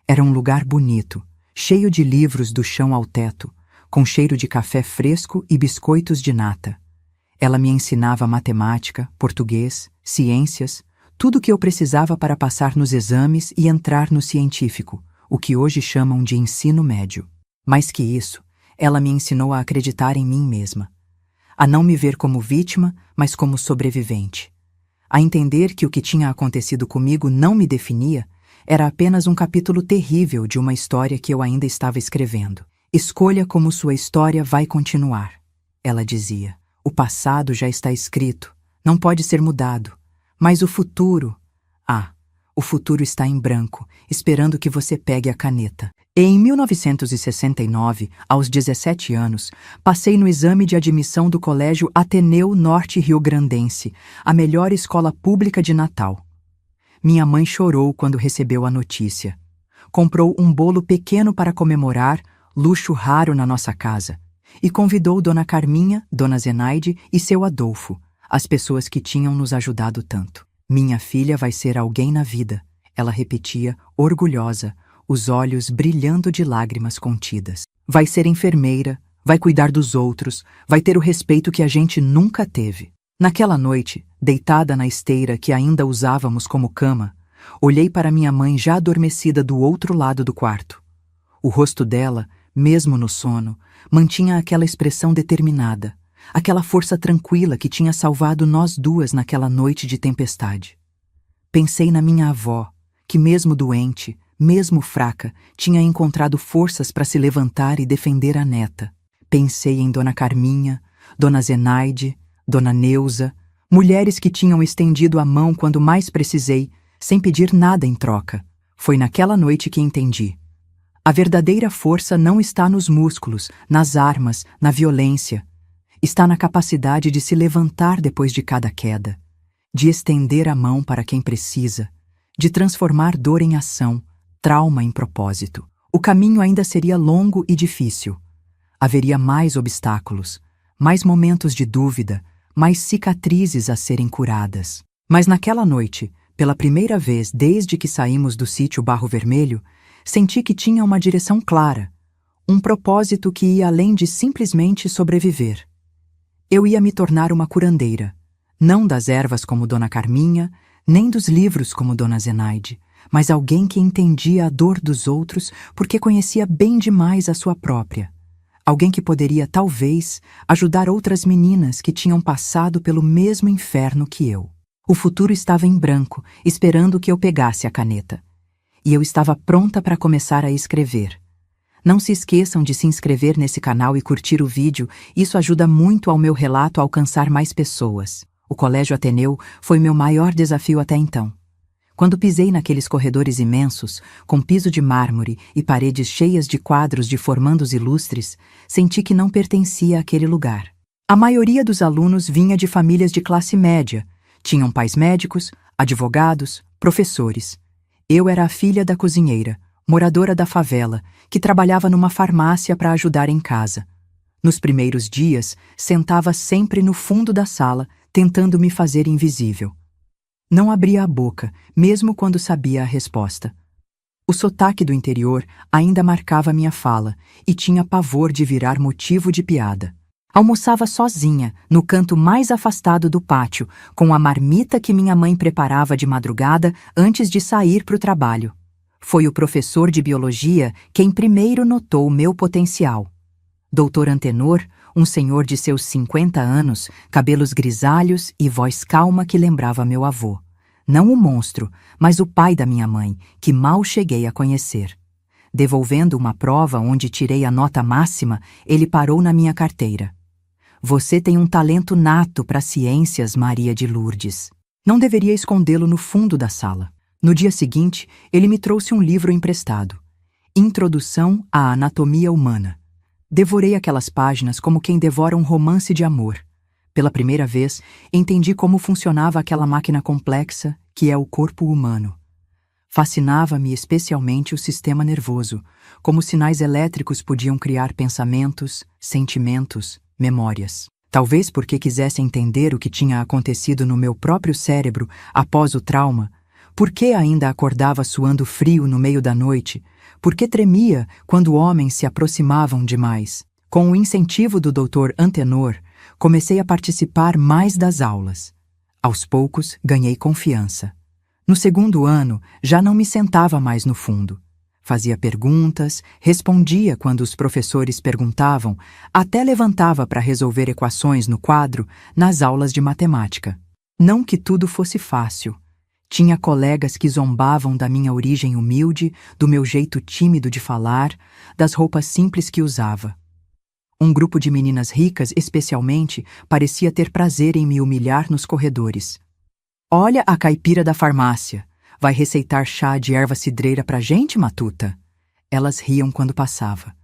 Era um lugar bonito, cheio de livros do chão ao teto, com cheiro de café fresco e biscoitos de nata. Ela me ensinava matemática, português, ciências, tudo o que eu precisava para passar nos exames e entrar no científico, o que hoje chamam de ensino médio. Mais que isso, ela me ensinou a acreditar em mim mesma. A não me ver como vítima, mas como sobrevivente. A entender que o que tinha acontecido comigo não me definia, era apenas um capítulo terrível de uma história que eu ainda estava escrevendo. Escolha como sua história vai continuar, ela dizia. O passado já está escrito, não pode ser mudado. Mas o futuro... o futuro está em branco, esperando que você pegue a caneta. E em 1969, aos 17 anos, passei no exame de admissão do Colégio Ateneu Norte Rio-Grandense, a melhor escola pública de Natal. Minha mãe chorou quando recebeu a notícia. comprou um bolo pequeno para comemorar, luxo raro na nossa casa, e convidou Dona Carminha, Dona Zenaide e seu Adolfo, as pessoas que tinham nos ajudado tanto. Minha filha vai ser alguém na vida, ela repetia, orgulhosa, os olhos brilhando de lágrimas contidas. Vai ser enfermeira, vai cuidar dos outros, vai ter o respeito que a gente nunca teve. Naquela noite, deitada na esteira que ainda usávamos como cama, olhei para minha mãe já adormecida do outro lado do quarto. O rosto dela, mesmo no sono, mantinha aquela expressão determinada, aquela força tranquila que tinha salvado nós duas naquela noite de tempestade. Pensei na minha avó, que mesmo doente, mesmo fraca, tinha encontrado forças para se levantar e defender a neta. Pensei em Dona Carminha, Dona Zenaide, Dona Neuza, mulheres que tinham estendido a mão quando mais precisei, sem pedir nada em troca. Foi naquela noite que entendi. A verdadeira força não está nos músculos, nas armas, na violência. Está na capacidade de se levantar depois de cada queda, de estender a mão para quem precisa, de transformar dor em ação, trauma em propósito. O caminho ainda seria longo e difícil. Haveria mais obstáculos, mais momentos de dúvida, mais cicatrizes a serem curadas. Mas naquela noite, pela primeira vez desde que saímos do sítio Barro Vermelho, senti que tinha uma direção clara, um propósito que ia além de simplesmente sobreviver. Eu ia me tornar uma curandeira, não das ervas como Dona Carminha, nem dos livros como Dona Zenaide, mas alguém que entendia a dor dos outros porque conhecia bem demais a sua própria. Alguém que poderia, talvez, ajudar outras meninas que tinham passado pelo mesmo inferno que eu. O futuro estava em branco, esperando que eu pegasse a caneta. E eu estava pronta para começar a escrever. Não se esqueçam de se inscrever nesse canal e curtir o vídeo, isso ajuda muito ao meu relato a alcançar mais pessoas. O Colégio Ateneu foi meu maior desafio até então. Quando pisei naqueles corredores imensos, com piso de mármore e paredes cheias de quadros de formandos ilustres, senti que não pertencia àquele lugar. A maioria dos alunos vinha de famílias de classe média, tinham pais médicos, advogados, professores. Eu era a filha da cozinheira, moradora da favela, que trabalhava numa farmácia para ajudar em casa. Nos primeiros dias, sentava sempre no fundo da sala, tentando me fazer invisível. Não abria a boca, mesmo quando sabia a resposta. O sotaque do interior ainda marcava minha fala e tinha pavor de virar motivo de piada. Almoçava sozinha, no canto mais afastado do pátio, com a marmita que minha mãe preparava de madrugada antes de sair para o trabalho. Foi o professor de biologia quem primeiro notou o meu potencial. Doutor Antenor, um senhor de seus 50 anos, cabelos grisalhos e voz calma que lembrava meu avô. Não o monstro, mas o pai da minha mãe, que mal cheguei a conhecer. Devolvendo uma prova onde tirei a nota máxima, ele parou na minha carteira. Você tem um talento nato para ciências, Maria de Lourdes. Não deveria escondê-lo no fundo da sala. No dia seguinte, ele me trouxe um livro emprestado. Introdução à Anatomia Humana. Devorei aquelas páginas como quem devora um romance de amor. Pela primeira vez, entendi como funcionava aquela máquina complexa que é o corpo humano. Fascinava-me especialmente o sistema nervoso, como sinais elétricos podiam criar pensamentos, sentimentos, memórias. Talvez porque quisesse entender o que tinha acontecido no meu próprio cérebro após o trauma, por que ainda acordava suando frio no meio da noite, por que tremia quando homens se aproximavam demais. Com o incentivo do Dr. Antenor, comecei a participar mais das aulas. Aos poucos, ganhei confiança. No segundo ano, já não me sentava mais no fundo. Fazia perguntas, respondia quando os professores perguntavam, até levantava para resolver equações no quadro nas aulas de matemática. Não que tudo fosse fácil. Tinha colegas que zombavam da minha origem humilde, do meu jeito tímido de falar, das roupas simples que usava. Um grupo de meninas ricas, especialmente, parecia ter prazer em me humilhar nos corredores. Olha a caipira da farmácia. Vai receitar chá de erva cidreira pra gente, Matuta? Elas riam quando passava.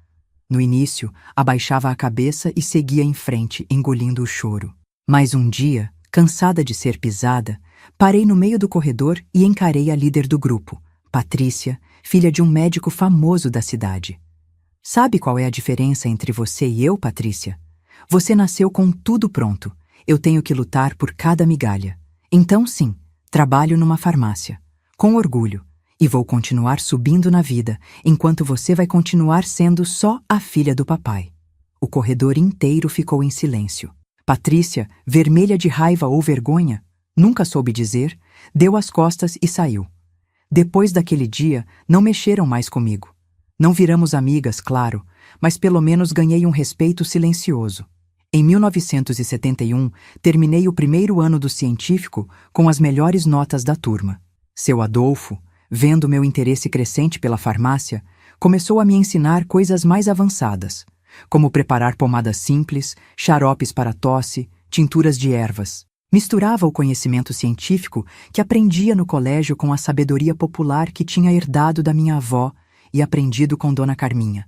No início, abaixava a cabeça e seguia em frente, engolindo o choro. Mas um dia, cansada de ser pisada, parei no meio do corredor e encarei a líder do grupo, Patrícia, filha de um médico famoso da cidade. Sabe qual é a diferença entre você e eu, Patrícia? Você nasceu com tudo pronto. Eu tenho que lutar por cada migalha. Então, sim, trabalho numa farmácia. Com orgulho. E vou continuar subindo na vida, enquanto você vai continuar sendo só a filha do papai. O corredor inteiro ficou em silêncio. Patrícia, vermelha de raiva ou vergonha, nunca soube dizer, deu as costas e saiu. Depois daquele dia, não mexeram mais comigo. Não viramos amigas, claro, mas pelo menos ganhei um respeito silencioso. Em 1971, terminei o primeiro ano do científico com as melhores notas da turma. Seu Adolfo, vendo meu interesse crescente pela farmácia, começou a me ensinar coisas mais avançadas, como preparar pomadas simples, xaropes para tosse, tinturas de ervas. Misturava o conhecimento científico que aprendia no colégio com a sabedoria popular que tinha herdado da minha avó e aprendido com Dona Carminha.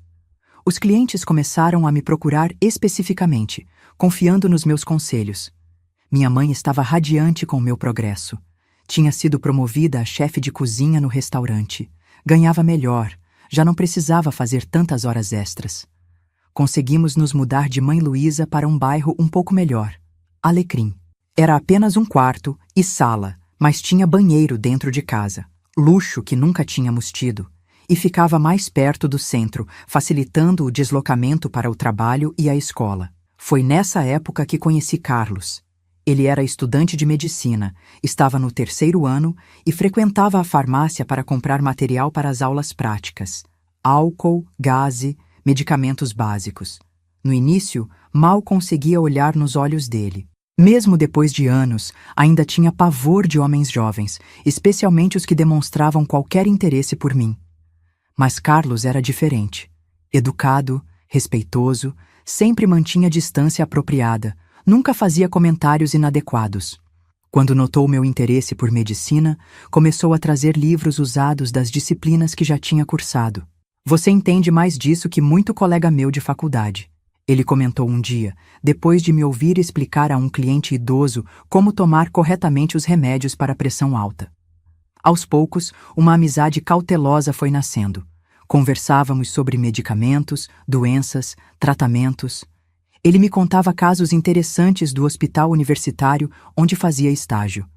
Os clientes começaram a me procurar especificamente, confiando nos meus conselhos. Minha mãe estava radiante com o meu progresso. Tinha sido promovida a chefe de cozinha no restaurante. Ganhava melhor, já não precisava fazer tantas horas extras. Conseguimos nos mudar de Mãe Luísa para um bairro um pouco melhor, Alecrim. Era apenas um quarto e sala, mas tinha banheiro dentro de casa, luxo que nunca tínhamos tido, e ficava mais perto do centro, facilitando o deslocamento para o trabalho e a escola. Foi nessa época que conheci Carlos. Ele era estudante de medicina, estava no 3º ano e frequentava a farmácia para comprar material para as aulas práticas. Álcool, gaze, medicamentos básicos. No início, mal conseguia olhar nos olhos dele. Mesmo depois de anos, ainda tinha pavor de homens jovens, especialmente os que demonstravam qualquer interesse por mim. Mas Carlos era diferente. Educado, respeitoso, sempre mantinha distância apropriada, nunca fazia comentários inadequados. Quando notou meu interesse por medicina, começou a trazer livros usados das disciplinas que já tinha cursado. Você entende mais disso que muito colega meu de faculdade. Ele comentou um dia, depois de me ouvir explicar a um cliente idoso como tomar corretamente os remédios para a pressão alta. Aos poucos, uma amizade cautelosa foi nascendo. Conversávamos sobre medicamentos, doenças, tratamentos. Ele me contava casos interessantes do hospital universitário onde fazia estágio.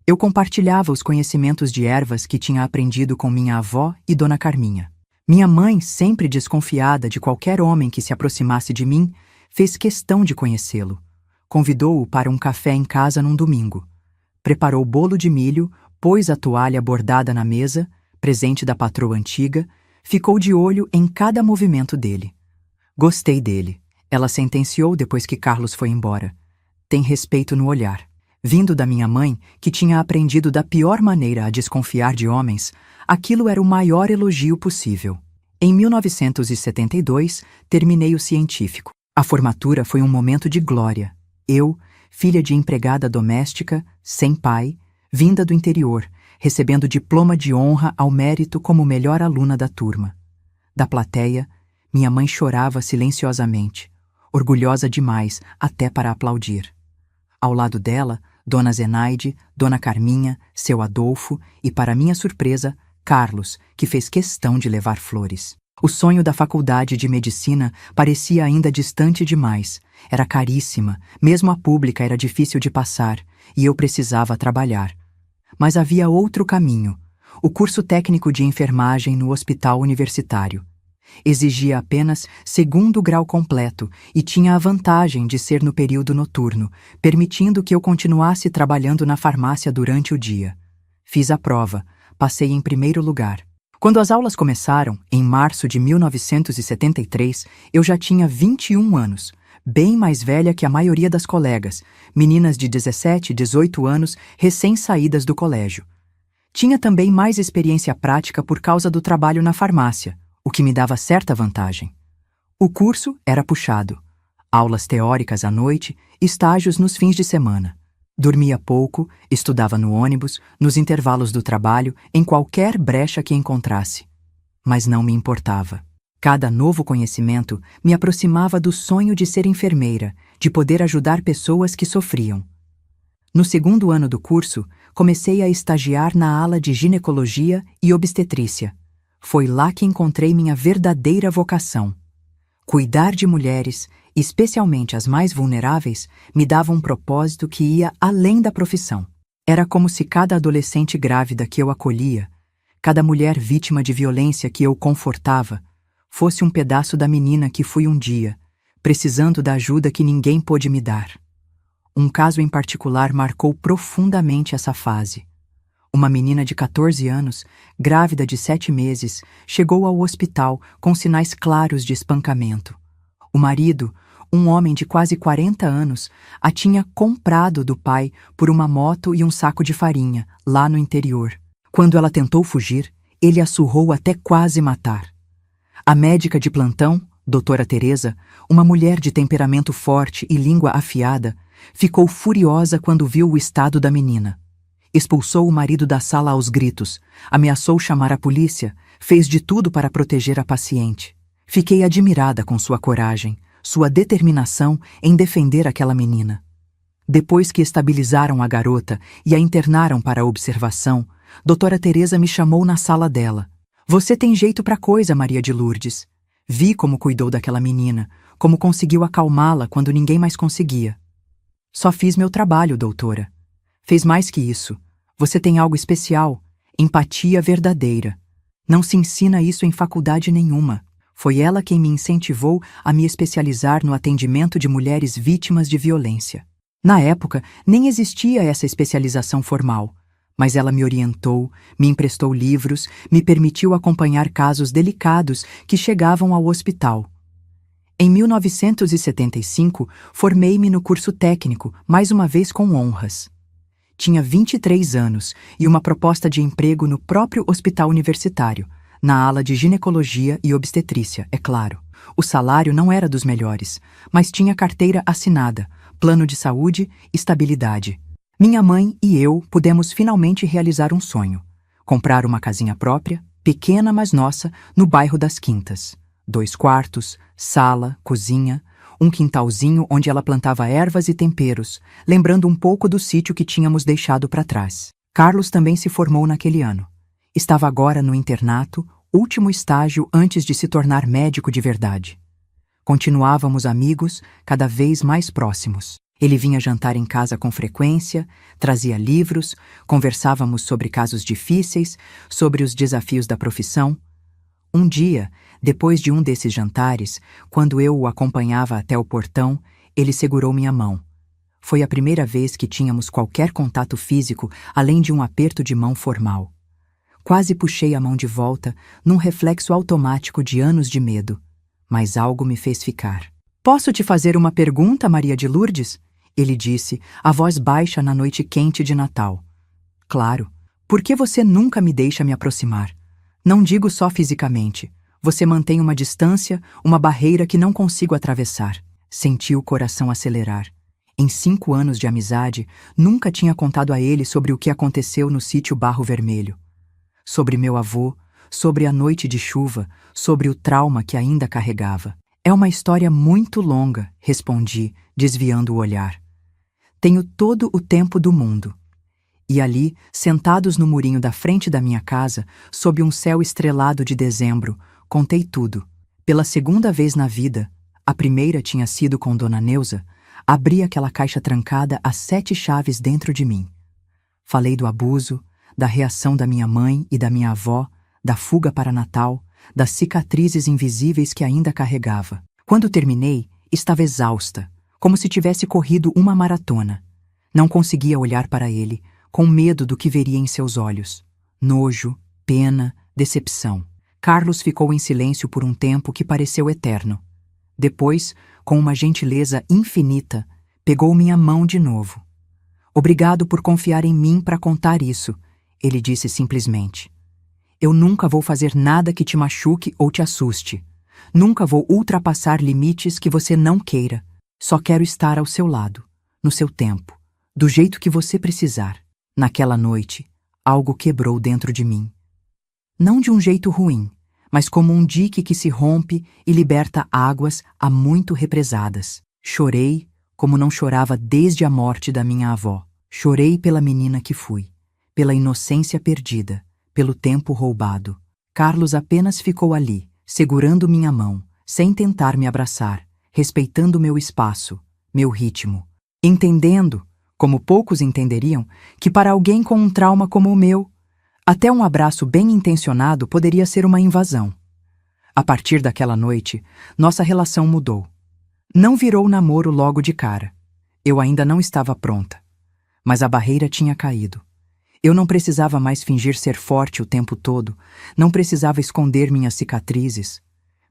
Eu compartilhava os conhecimentos de ervas que tinha aprendido com minha avó e Dona Carminha. Minha mãe, sempre desconfiada de qualquer homem que se aproximasse de mim, fez questão de conhecê-lo. Convidou-o para um café em casa num domingo. Preparou bolo de milho, pôs a toalha bordada na mesa, presente da patroa antiga, ficou de olho em cada movimento dele. Gostei dele, ela sentenciou depois que Carlos foi embora. Tem respeito no olhar. Vindo da minha mãe, que tinha aprendido da pior maneira a desconfiar de homens, aquilo era o maior elogio possível. Em 1972, terminei o científico. A formatura foi um momento de glória. Eu, filha de empregada doméstica, sem pai, vinda do interior, recebendo diploma de honra ao mérito como melhor aluna da turma. Da plateia, minha mãe chorava silenciosamente, orgulhosa demais até para aplaudir. Ao lado dela, Dona Zenaide, Dona Carminha, seu Adolfo e, para minha surpresa, Carlos, que fez questão de levar flores. O sonho da faculdade de medicina parecia ainda distante demais. Era caríssima, mesmo a pública era difícil de passar, e eu precisava trabalhar. Mas havia outro caminho, o curso técnico de enfermagem no hospital universitário. Exigia apenas 2º grau completo e tinha a vantagem de ser no período noturno, permitindo que eu continuasse trabalhando na farmácia durante o dia. Fiz a prova, passei em primeiro lugar. Quando as aulas começaram, em março de 1973, eu já tinha 21 anos, bem mais velha que a maioria das colegas, meninas de 17 e 18 anos recém-saídas do colégio. Tinha também mais experiência prática por causa do trabalho na farmácia, o que me dava certa vantagem. O curso era puxado. Aulas teóricas à noite, estágios nos fins de semana. Dormia pouco, estudava no ônibus, nos intervalos do trabalho, em qualquer brecha que encontrasse. Mas não me importava. Cada novo conhecimento me aproximava do sonho de ser enfermeira, de poder ajudar pessoas que sofriam. No 2º ano do curso, comecei a estagiar na ala de ginecologia e obstetrícia. Foi lá que encontrei minha verdadeira vocação. Cuidar de mulheres, especialmente as mais vulneráveis, me dava um propósito que ia além da profissão. Era como se cada adolescente grávida que eu acolhia, cada mulher vítima de violência que eu confortava, fosse um pedaço da menina que fui um dia, precisando da ajuda que ninguém pôde me dar. Um caso em particular marcou profundamente essa fase. Uma menina de 14 anos, grávida de 7 meses, chegou ao hospital com sinais claros de espancamento. O marido, um homem de quase 40 anos, a tinha comprado do pai por uma moto e um saco de farinha, lá no interior. Quando ela tentou fugir, ele a surrou até quase matar. A médica de plantão, doutora Teresa, uma mulher de temperamento forte e língua afiada, ficou furiosa quando viu o estado da menina. Expulsou o marido da sala aos gritos, ameaçou chamar a polícia, fez de tudo para proteger a paciente. Fiquei admirada com sua coragem, sua determinação em defender aquela menina. Depois que estabilizaram a garota e a internaram para a observação, doutora Teresa me chamou na sala dela. Você tem jeito pra coisa, Maria de Lourdes. Vi como cuidou daquela menina, como conseguiu acalmá-la quando ninguém mais conseguia. Só fiz meu trabalho, doutora. Fez mais que isso. Você tem algo especial, empatia verdadeira. Não se ensina isso em faculdade nenhuma. Foi ela quem me incentivou a me especializar no atendimento de mulheres vítimas de violência. Na época, nem existia essa especialização formal, mas ela me orientou, me emprestou livros, me permitiu acompanhar casos delicados que chegavam ao hospital. Em 1975, formei-me no curso técnico, mais uma vez com honras. Tinha 23 anos e uma proposta de emprego no próprio hospital universitário, na ala de ginecologia e obstetrícia, é claro. O salário não era dos melhores, mas tinha carteira assinada, plano de saúde, estabilidade. Minha mãe e eu pudemos finalmente realizar um sonho: comprar uma casinha própria, pequena mas nossa, no bairro das Quintas. 2 quartos, sala, cozinha, um quintalzinho onde ela plantava ervas e temperos, lembrando um pouco do sítio que tínhamos deixado para trás. Carlos também se formou naquele ano. Estava agora no internato, último estágio antes de se tornar médico de verdade. Continuávamos amigos, cada vez mais próximos. Ele vinha jantar em casa com frequência, trazia livros, conversávamos sobre casos difíceis, sobre os desafios da profissão. Um dia, depois de um desses jantares, quando eu o acompanhava até o portão, ele segurou minha mão. Foi a primeira vez que tínhamos qualquer contato físico além de um aperto de mão formal. Quase puxei a mão de volta, num reflexo automático de anos de medo, mas algo me fez ficar. Posso te fazer uma pergunta, Maria de Lourdes? Ele disse, a voz baixa na noite quente de Natal. Claro. Por que você nunca me deixa me aproximar? Não digo só fisicamente. Você mantém uma distância, uma barreira que não consigo atravessar. Senti o coração acelerar. Em 5 anos de amizade, nunca tinha contado a ele sobre o que aconteceu no sítio Barro Vermelho. Sobre meu avô, sobre a noite de chuva, sobre o trauma que ainda carregava. É uma história muito longa, respondi, desviando o olhar. Tenho todo o tempo do mundo. E ali, sentados no murinho da frente da minha casa, sob um céu estrelado de dezembro, contei tudo. Pela segunda vez na vida, a primeira tinha sido com Dona Neuza, abri aquela caixa trancada a 7 chaves dentro de mim. Falei do abuso, da reação da minha mãe e da minha avó, da fuga para Natal, das cicatrizes invisíveis que ainda carregava. Quando terminei, estava exausta, como se tivesse corrido uma maratona. Não conseguia olhar para ele, com medo do que veria em seus olhos. Nojo, pena, decepção. Carlos ficou em silêncio por um tempo que pareceu eterno. Depois, com uma gentileza infinita, pegou minha mão de novo. Obrigado por confiar em mim para contar isso, ele disse simplesmente. Eu nunca vou fazer nada que te machuque ou te assuste. Nunca vou ultrapassar limites que você não queira. Só quero estar ao seu lado, no seu tempo, do jeito que você precisar. Naquela noite, algo quebrou dentro de mim. Não de um jeito ruim, mas como um dique que se rompe e liberta águas há muito represadas. Chorei como não chorava desde a morte da minha avó. Chorei pela menina que fui, pela inocência perdida, pelo tempo roubado. Carlos apenas ficou ali, segurando minha mão, sem tentar me abraçar, respeitando meu espaço, meu ritmo, entendendo, como poucos entenderiam, que para alguém com um trauma como o meu, até um abraço bem intencionado poderia ser uma invasão. A partir daquela noite, nossa relação mudou. Não virou namoro logo de cara. Eu ainda não estava pronta. Mas a barreira tinha caído. Eu não precisava mais fingir ser forte o tempo todo, não precisava esconder minhas cicatrizes.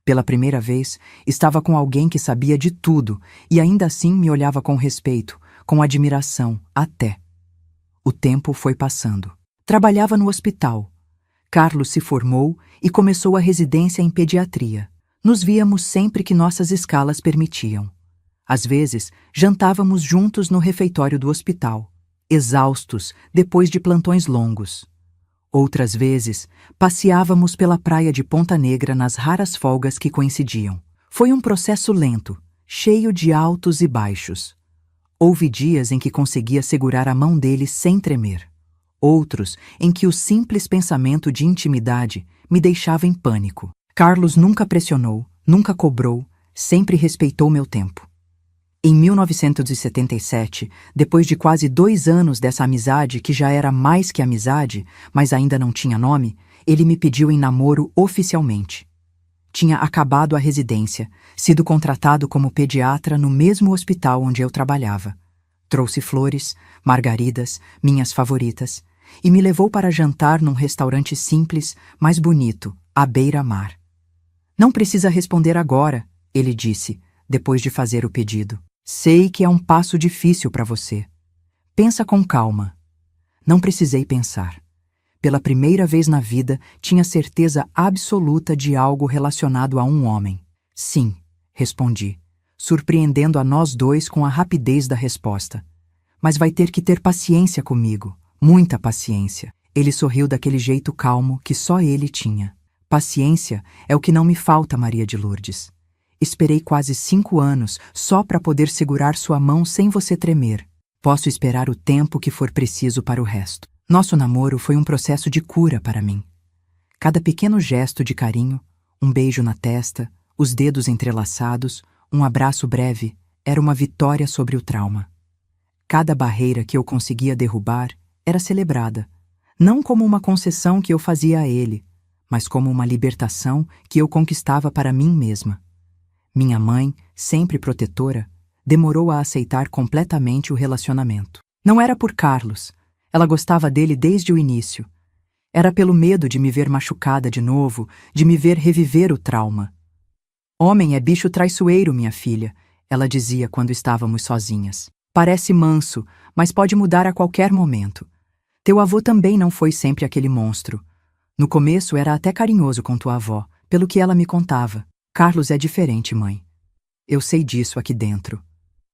Pela primeira vez, estava com alguém que sabia de tudo e ainda assim me olhava com respeito, com admiração, até. O tempo foi passando. Trabalhava no hospital. Carlos se formou e começou a residência em pediatria. Nos víamos sempre que nossas escalas permitiam. Às vezes, jantávamos juntos no refeitório do hospital, exaustos depois de plantões longos. Outras vezes, passeávamos pela praia de Ponta Negra nas raras folgas que coincidiam. Foi um processo lento, cheio de altos e baixos. Houve dias em que conseguia segurar a mão dele sem tremer. Outros em que o simples pensamento de intimidade me deixava em pânico. Carlos nunca pressionou, nunca cobrou, sempre respeitou meu tempo. Em 1977, depois de quase 2 anos dessa amizade que já era mais que amizade, mas ainda não tinha nome, ele me pediu em namoro oficialmente. Tinha acabado a residência, sido contratado como pediatra no mesmo hospital onde eu trabalhava. Trouxe flores, margaridas, minhas favoritas, e me levou para jantar num restaurante simples, mas bonito, à beira-mar. Não precisa responder agora, ele disse, depois de fazer o pedido. Sei que é um passo difícil para você. Pensa com calma. Não precisei pensar. Pela primeira vez na vida, tinha certeza absoluta de algo relacionado a um homem. Sim, respondi, surpreendendo a nós dois com a rapidez da resposta. Mas vai ter que ter paciência comigo, muita paciência. Ele sorriu daquele jeito calmo que só ele tinha. Paciência é o que não me falta, Maria de Lourdes. Esperei quase 5 anos só para poder segurar sua mão sem você tremer. Posso esperar o tempo que for preciso para o resto. Nosso namoro foi um processo de cura para mim. Cada pequeno gesto de carinho, um beijo na testa, os dedos entrelaçados, um abraço breve, era uma vitória sobre o trauma. Cada barreira que eu conseguia derrubar era celebrada, não como uma concessão que eu fazia a ele, mas como uma libertação que eu conquistava para mim mesma. Minha mãe, sempre protetora, demorou a aceitar completamente o relacionamento. Não era por Carlos. Ela gostava dele desde o início. Era pelo medo de me ver machucada de novo, de me ver reviver o trauma. Homem é bicho traiçoeiro, minha filha, ela dizia quando estávamos sozinhas. Parece manso, mas pode mudar a qualquer momento. Teu avô também não foi sempre aquele monstro. No começo era até carinhoso com tua avó, pelo que ela me contava. Carlos é diferente, mãe. Eu sei disso aqui dentro,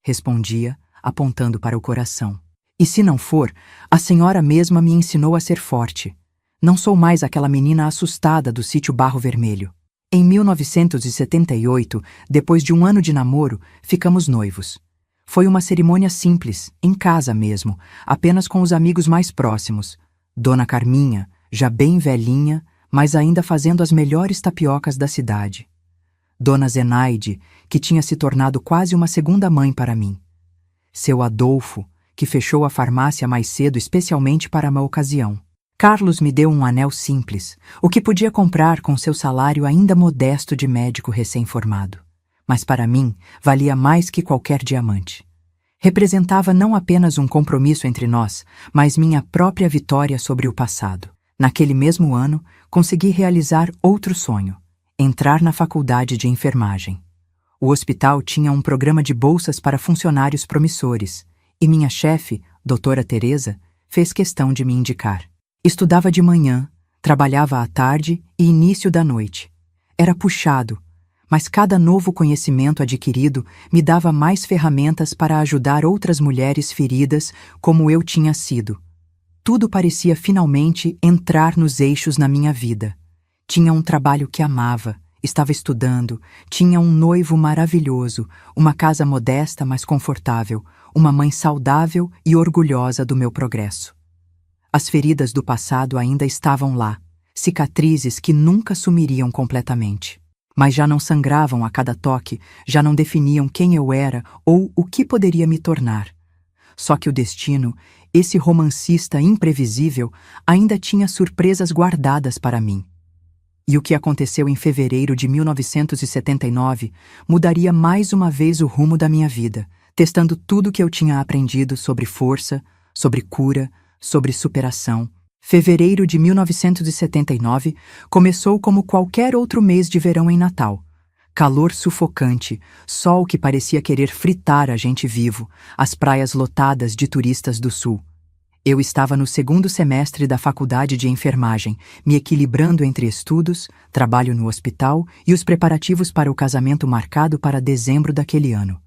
respondia, apontando para o coração. E se não for, a senhora mesma me ensinou a ser forte. Não sou mais aquela menina assustada do sítio Barro Vermelho. Em 1978, depois de 1 ano de namoro, ficamos noivos. Foi uma cerimônia simples, em casa mesmo, apenas com os amigos mais próximos. Dona Carminha, já bem velhinha, mas ainda fazendo as melhores tapiocas da cidade. Dona Zenaide, que tinha se tornado quase uma segunda mãe para mim. Seu Adolfo, que fechou a farmácia mais cedo especialmente para uma ocasião. Carlos me deu um anel simples, o que podia comprar com seu salário ainda modesto de médico recém-formado. Mas para mim, valia mais que qualquer diamante. Representava não apenas um compromisso entre nós, mas minha própria vitória sobre o passado. Naquele mesmo ano, consegui realizar outro sonho. Entrar na faculdade de enfermagem. O hospital tinha um programa de bolsas para funcionários promissores, e minha chefe, doutora Teresa, fez questão de me indicar. Estudava de manhã, trabalhava à tarde e início da noite. Era puxado, mas cada novo conhecimento adquirido me dava mais ferramentas para ajudar outras mulheres feridas como eu tinha sido. Tudo parecia finalmente entrar nos eixos na minha vida. Tinha um trabalho que amava, estava estudando, tinha um noivo maravilhoso, uma casa modesta mas confortável, uma mãe saudável e orgulhosa do meu progresso. As feridas do passado ainda estavam lá, cicatrizes que nunca sumiriam completamente. Mas já não sangravam a cada toque, já não definiam quem eu era ou o que poderia me tornar. Só que o destino, esse romancista imprevisível, ainda tinha surpresas guardadas para mim. E o que aconteceu em fevereiro de 1979 mudaria mais uma vez o rumo da minha vida, testando tudo que eu tinha aprendido sobre força, sobre cura, sobre superação. Fevereiro de 1979 começou como qualquer outro mês de verão em Natal. Calor sufocante, sol que parecia querer fritar a gente vivo, as praias lotadas de turistas do sul. Eu estava no segundo semestre da faculdade de enfermagem, me equilibrando entre estudos, trabalho no hospital e os preparativos para o casamento marcado para dezembro daquele ano.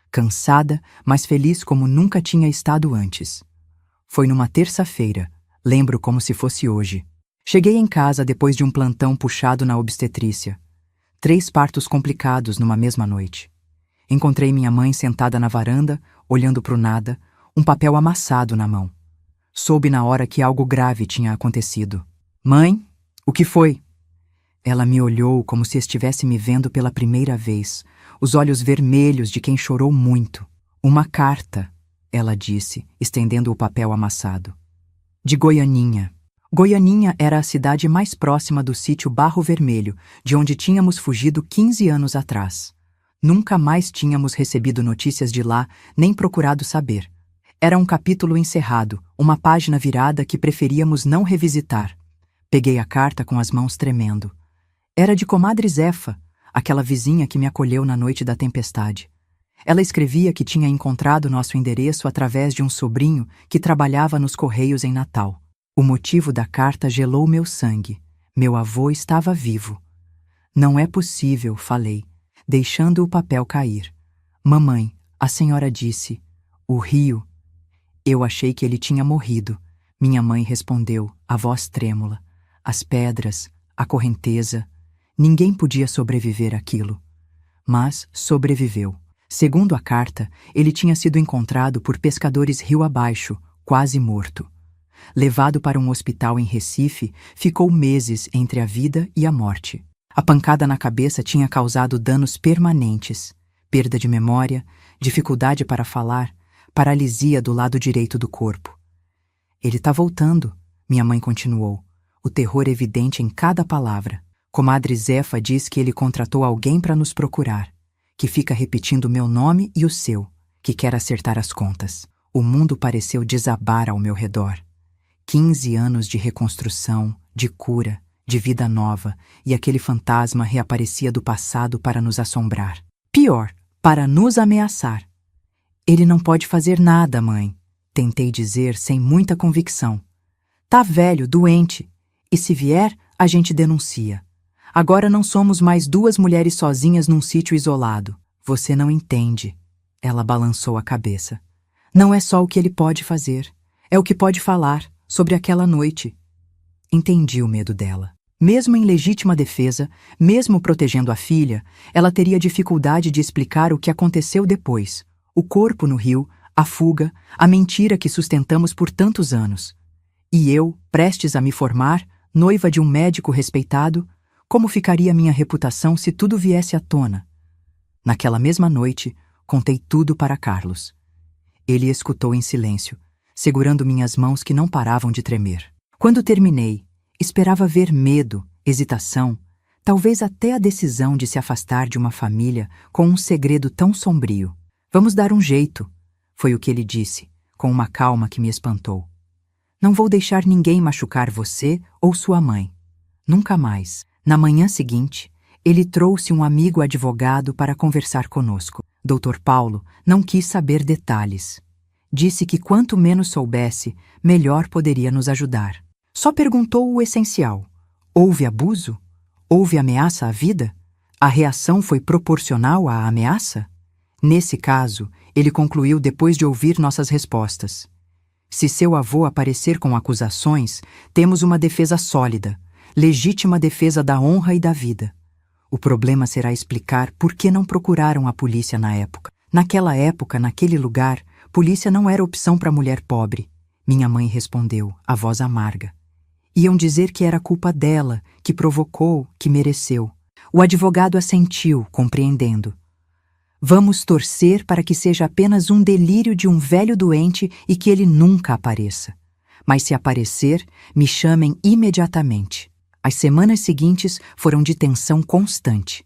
Cansada, mas feliz como nunca tinha estado antes. Foi numa terça-feira, lembro como se fosse hoje. Cheguei em casa depois de um plantão puxado na obstetrícia. 3 partos complicados numa mesma noite. Encontrei minha mãe sentada na varanda, olhando pro nada, um papel amassado na mão. Soube na hora que algo grave tinha acontecido. Mãe, o que foi? Ela me olhou como se estivesse me vendo pela primeira vez, os olhos vermelhos de quem chorou muito. Uma carta, ela disse, estendendo o papel amassado. De Goianinha. Goianinha era a cidade mais próxima do sítio Barro Vermelho, de onde tínhamos fugido 15 anos atrás. Nunca mais tínhamos recebido notícias de lá, nem procurado saber. Era um capítulo encerrado, uma página virada que preferíamos não revisitar. Peguei a carta com as mãos tremendo. Era de comadre Zefa, aquela vizinha que me acolheu na noite da tempestade. Ela escrevia que tinha encontrado nosso endereço através de um sobrinho que trabalhava nos Correios em Natal. O motivo da carta gelou meu sangue. Meu avô estava vivo. Não é possível, falei, deixando o papel cair. Mamãe, a senhora disse, o rio. Eu achei que ele tinha morrido. Minha mãe respondeu, a voz trêmula. As pedras, a correnteza. Ninguém podia sobreviver àquilo. Mas sobreviveu. Segundo a carta, ele tinha sido encontrado por pescadores rio abaixo, quase morto. Levado para um hospital em Recife, ficou meses entre a vida e a morte. A pancada na cabeça tinha causado danos permanentes, perda de memória, dificuldade para falar, paralisia do lado direito do corpo. Ele tá voltando, minha mãe continuou, o terror evidente em cada palavra. Comadre Zefa diz que ele contratou alguém para nos procurar, que fica repetindo meu nome e o seu, que quer acertar as contas. O mundo pareceu desabar ao meu redor. 15 anos de reconstrução, de cura, de vida nova, e aquele fantasma reaparecia do passado para nos assombrar. Pior, para nos ameaçar. Ele não pode fazer nada, mãe, tentei dizer sem muita convicção. Tá velho, doente, e se vier, a gente denuncia. Agora não somos mais 2 mulheres sozinhas num sítio isolado. Você não entende. Ela balançou a cabeça. Não é só o que ele pode fazer, é o que pode falar sobre aquela noite. Entendi o medo dela. Mesmo em legítima defesa, mesmo protegendo a filha, ela teria dificuldade de explicar o que aconteceu depois. O corpo no rio, a fuga, a mentira que sustentamos por tantos anos. E eu, prestes a me formar, noiva de um médico respeitado, como ficaria minha reputação se tudo viesse à tona? Naquela mesma noite, contei tudo para Carlos. Ele escutou em silêncio, segurando minhas mãos que não paravam de tremer. Quando terminei, esperava ver medo, hesitação, talvez até a decisão de se afastar de uma família com um segredo tão sombrio. Vamos dar um jeito, foi o que ele disse, com uma calma que me espantou. Não vou deixar ninguém machucar você ou sua mãe. Nunca mais. Na manhã seguinte, ele trouxe um amigo advogado para conversar conosco. Dr. Paulo não quis saber detalhes. Disse que quanto menos soubesse, melhor poderia nos ajudar. Só perguntou o essencial. Houve abuso? Houve ameaça à vida? A reação foi proporcional à ameaça? Nesse caso, ele concluiu depois de ouvir nossas respostas. Se seu avô aparecer com acusações, temos uma defesa sólida, legítima defesa da honra e da vida. O problema será explicar por que não procuraram a polícia na época. Naquela época, naquele lugar, polícia não era opção para mulher pobre. Minha mãe respondeu, a voz amarga. Iam dizer que era culpa dela, que provocou, que mereceu. O advogado assentiu, compreendendo. Vamos torcer para que seja apenas um delírio de um velho doente e que ele nunca apareça. Mas se aparecer, me chamem imediatamente. As semanas seguintes foram de tensão constante.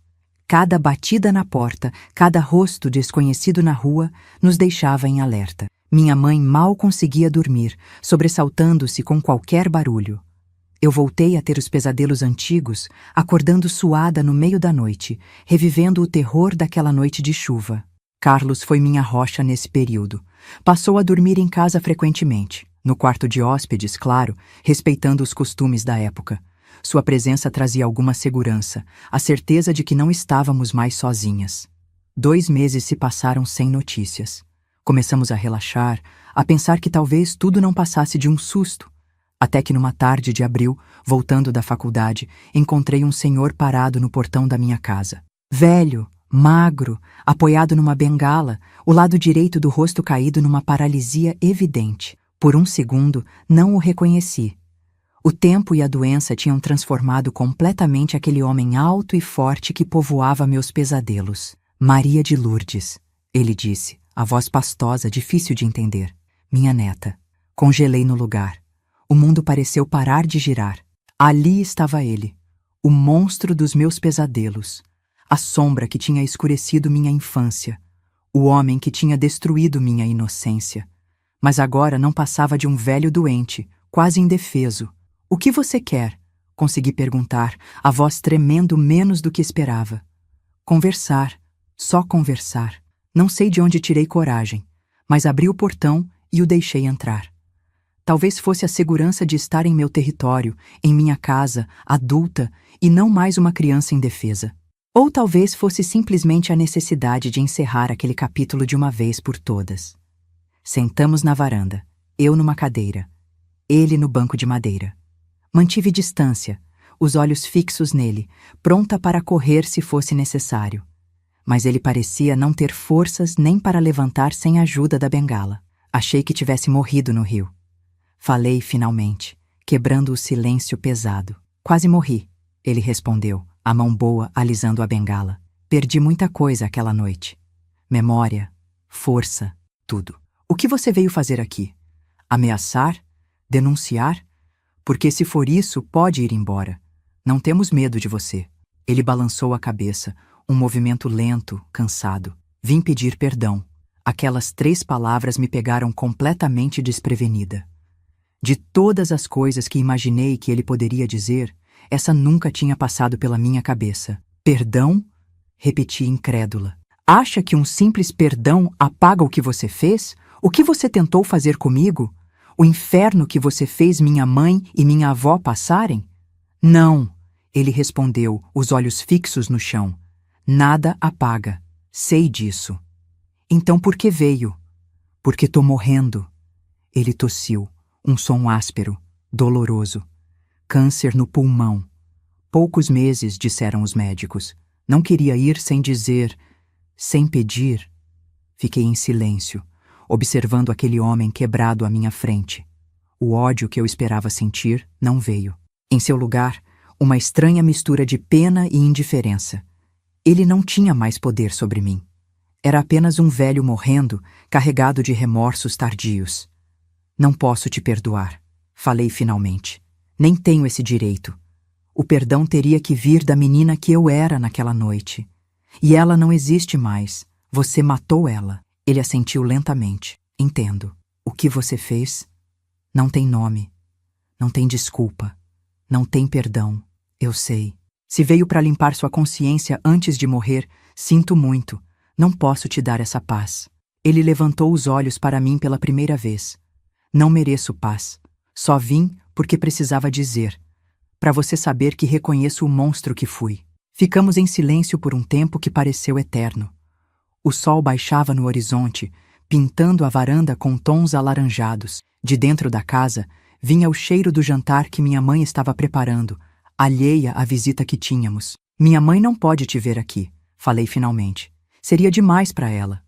Cada batida na porta, cada rosto desconhecido na rua, nos deixava em alerta. Minha mãe mal conseguia dormir, sobressaltando-se com qualquer barulho. Eu voltei a ter os pesadelos antigos, acordando suada no meio da noite, revivendo o terror daquela noite de chuva. Carlos foi minha rocha nesse período. Passou a dormir em casa frequentemente, no quarto de hóspedes, claro, respeitando os costumes da época. Sua presença trazia alguma segurança, a certeza de que não estávamos mais sozinhas. 2 meses se passaram sem notícias. Começamos a relaxar, a pensar que talvez tudo não passasse de um susto. Até que numa tarde de abril, voltando da faculdade, encontrei um senhor parado no portão da minha casa. Velho, magro, apoiado numa bengala, o lado direito do rosto caído numa paralisia evidente. Por um segundo, não o reconheci. O tempo e a doença tinham transformado completamente aquele homem alto e forte que povoava meus pesadelos. Maria de Lourdes, ele disse, a voz pastosa, difícil de entender. Minha neta. Congelei no lugar. O mundo pareceu parar de girar. Ali estava ele, o monstro dos meus pesadelos, a sombra que tinha escurecido minha infância, o homem que tinha destruído minha inocência. Mas agora não passava de um velho doente, quase indefeso. O que você quer? Consegui perguntar, a voz tremendo menos do que esperava. Conversar, só conversar. Não sei de onde tirei coragem, mas abri o portão e o deixei entrar. Talvez fosse a segurança de estar em meu território, em minha casa, adulta, e não mais uma criança indefesa. Ou talvez fosse simplesmente a necessidade de encerrar aquele capítulo de uma vez por todas. Sentamos na varanda, eu numa cadeira, ele no banco de madeira. Mantive distância, os olhos fixos nele, pronta para correr se fosse necessário. Mas ele parecia não ter forças nem para levantar sem a ajuda da bengala. Achei que tivesse morrido no rio. Falei finalmente, quebrando o silêncio pesado. Quase morri, ele respondeu, a mão boa alisando a bengala. Perdi muita coisa aquela noite. Memória, força, tudo. O que você veio fazer aqui? Ameaçar? Denunciar? Porque se for isso, pode ir embora. Não temos medo de você. Ele balançou a cabeça, um movimento lento, cansado. Vim pedir perdão. Aquelas 3 palavras me pegaram completamente desprevenida. De todas as coisas que imaginei que ele poderia dizer, essa nunca tinha passado pela minha cabeça. Perdão? Repeti incrédula. Acha que um simples perdão apaga o que você fez? O que você tentou fazer comigo? O inferno que você fez minha mãe e minha avó passarem? Não, ele respondeu, os olhos fixos no chão. Nada apaga. Sei disso. Então por que veio? Porque tô morrendo. Ele tossiu. Um som áspero, doloroso. Câncer no pulmão. Poucos meses, disseram os médicos. Não queria ir sem dizer, sem pedir. Fiquei em silêncio, observando aquele homem quebrado à minha frente. O ódio que eu esperava sentir não veio. Em seu lugar, uma estranha mistura de pena e indiferença. Ele não tinha mais poder sobre mim. Era apenas um velho morrendo, carregado de remorsos tardios. Não posso te perdoar, falei finalmente. Nem tenho esse direito. O perdão teria que vir da menina que eu era naquela noite. E ela não existe mais. Você matou ela. Ele assentiu lentamente. Entendo. O que você fez? Não tem nome. Não tem desculpa. Não tem perdão. Eu sei. Se veio para limpar sua consciência antes de morrer, sinto muito. Não posso te dar essa paz. Ele levantou os olhos para mim pela primeira vez. Não mereço paz. Só vim porque precisava dizer. Para você saber que reconheço o monstro que fui. Ficamos em silêncio por um tempo que pareceu eterno. O sol baixava no horizonte, pintando a varanda com tons alaranjados. De dentro da casa, vinha o cheiro do jantar que minha mãe estava preparando, alheia à visita que tínhamos. Minha mãe não pode te ver aqui, falei finalmente. Seria demais para ela.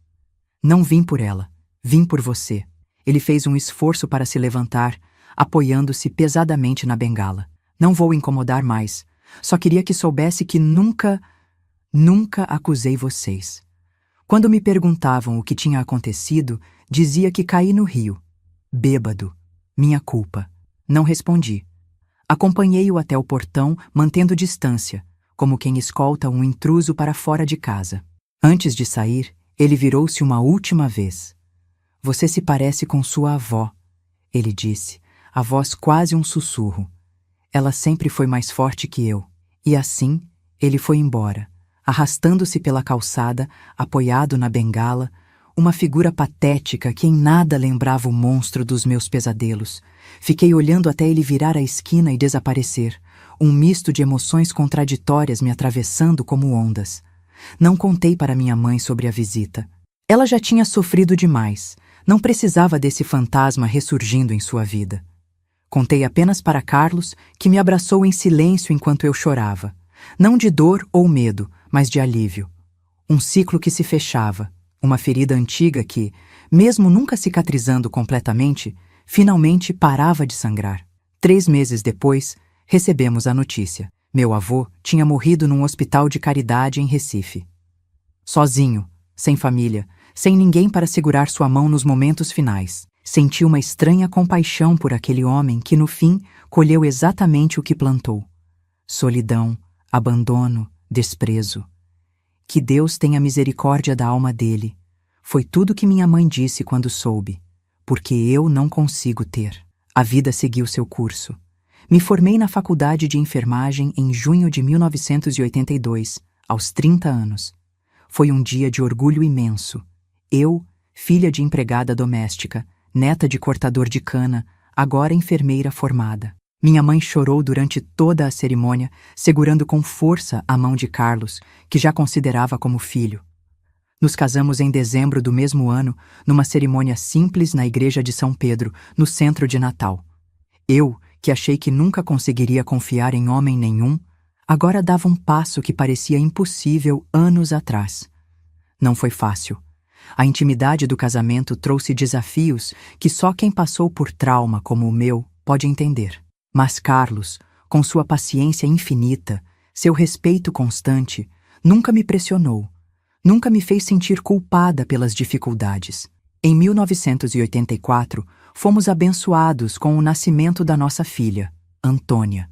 Não vim por ela, vim por você. Ele fez um esforço para se levantar, apoiando-se pesadamente na bengala. Não vou incomodar mais. Só queria que soubesse que nunca acusei vocês. Quando me perguntavam o que tinha acontecido, dizia que caí no rio. Bêbado. Minha culpa. Não respondi. Acompanhei-o até o portão, mantendo distância, como quem escolta um intruso para fora de casa. Antes de sair, ele virou-se uma última vez. Você se parece com sua avó, ele disse, a voz quase um sussurro. Ela sempre foi mais forte que eu. E assim, ele foi embora, arrastando-se pela calçada, apoiado na bengala, uma figura patética que em nada lembrava o monstro dos meus pesadelos. Fiquei olhando até ele virar a esquina e desaparecer, um misto de emoções contraditórias me atravessando como ondas. Não contei para minha mãe sobre a visita. Ela já tinha sofrido demais, não precisava desse fantasma ressurgindo em sua vida. Contei apenas para Carlos, que me abraçou em silêncio enquanto eu chorava. Não de dor ou medo, mas de alívio. Um ciclo que se fechava, uma ferida antiga que, mesmo nunca cicatrizando completamente, finalmente parava de sangrar. 3 meses depois, recebemos a notícia. Meu avô tinha morrido num hospital de caridade em Recife. Sozinho, sem família, sem ninguém para segurar sua mão nos momentos finais. Senti uma estranha compaixão por aquele homem que, no fim, colheu exatamente o que plantou. Solidão, abandono, desprezo. Que Deus tenha misericórdia da alma dele. Foi tudo que minha mãe disse quando soube, porque eu não consigo ter. A vida seguiu seu curso. Me formei na faculdade de enfermagem em junho de 1982, aos 30 anos. Foi um dia de orgulho imenso. Eu, filha de empregada doméstica, neta de cortador de cana, agora enfermeira formada. Minha mãe chorou durante toda a cerimônia, segurando com força a mão de Carlos, que já considerava como filho. Nos casamos em dezembro do mesmo ano, numa cerimônia simples na igreja de São Pedro, no centro de Natal. Eu, que achei que nunca conseguiria confiar em homem nenhum, agora dava um passo que parecia impossível anos atrás. Não foi fácil. A intimidade do casamento trouxe desafios que só quem passou por trauma como o meu pode entender. Mas Carlos, com sua paciência infinita, seu respeito constante, nunca me pressionou, nunca me fez sentir culpada pelas dificuldades. Em 1984, fomos abençoados com o nascimento da nossa filha, Antônia,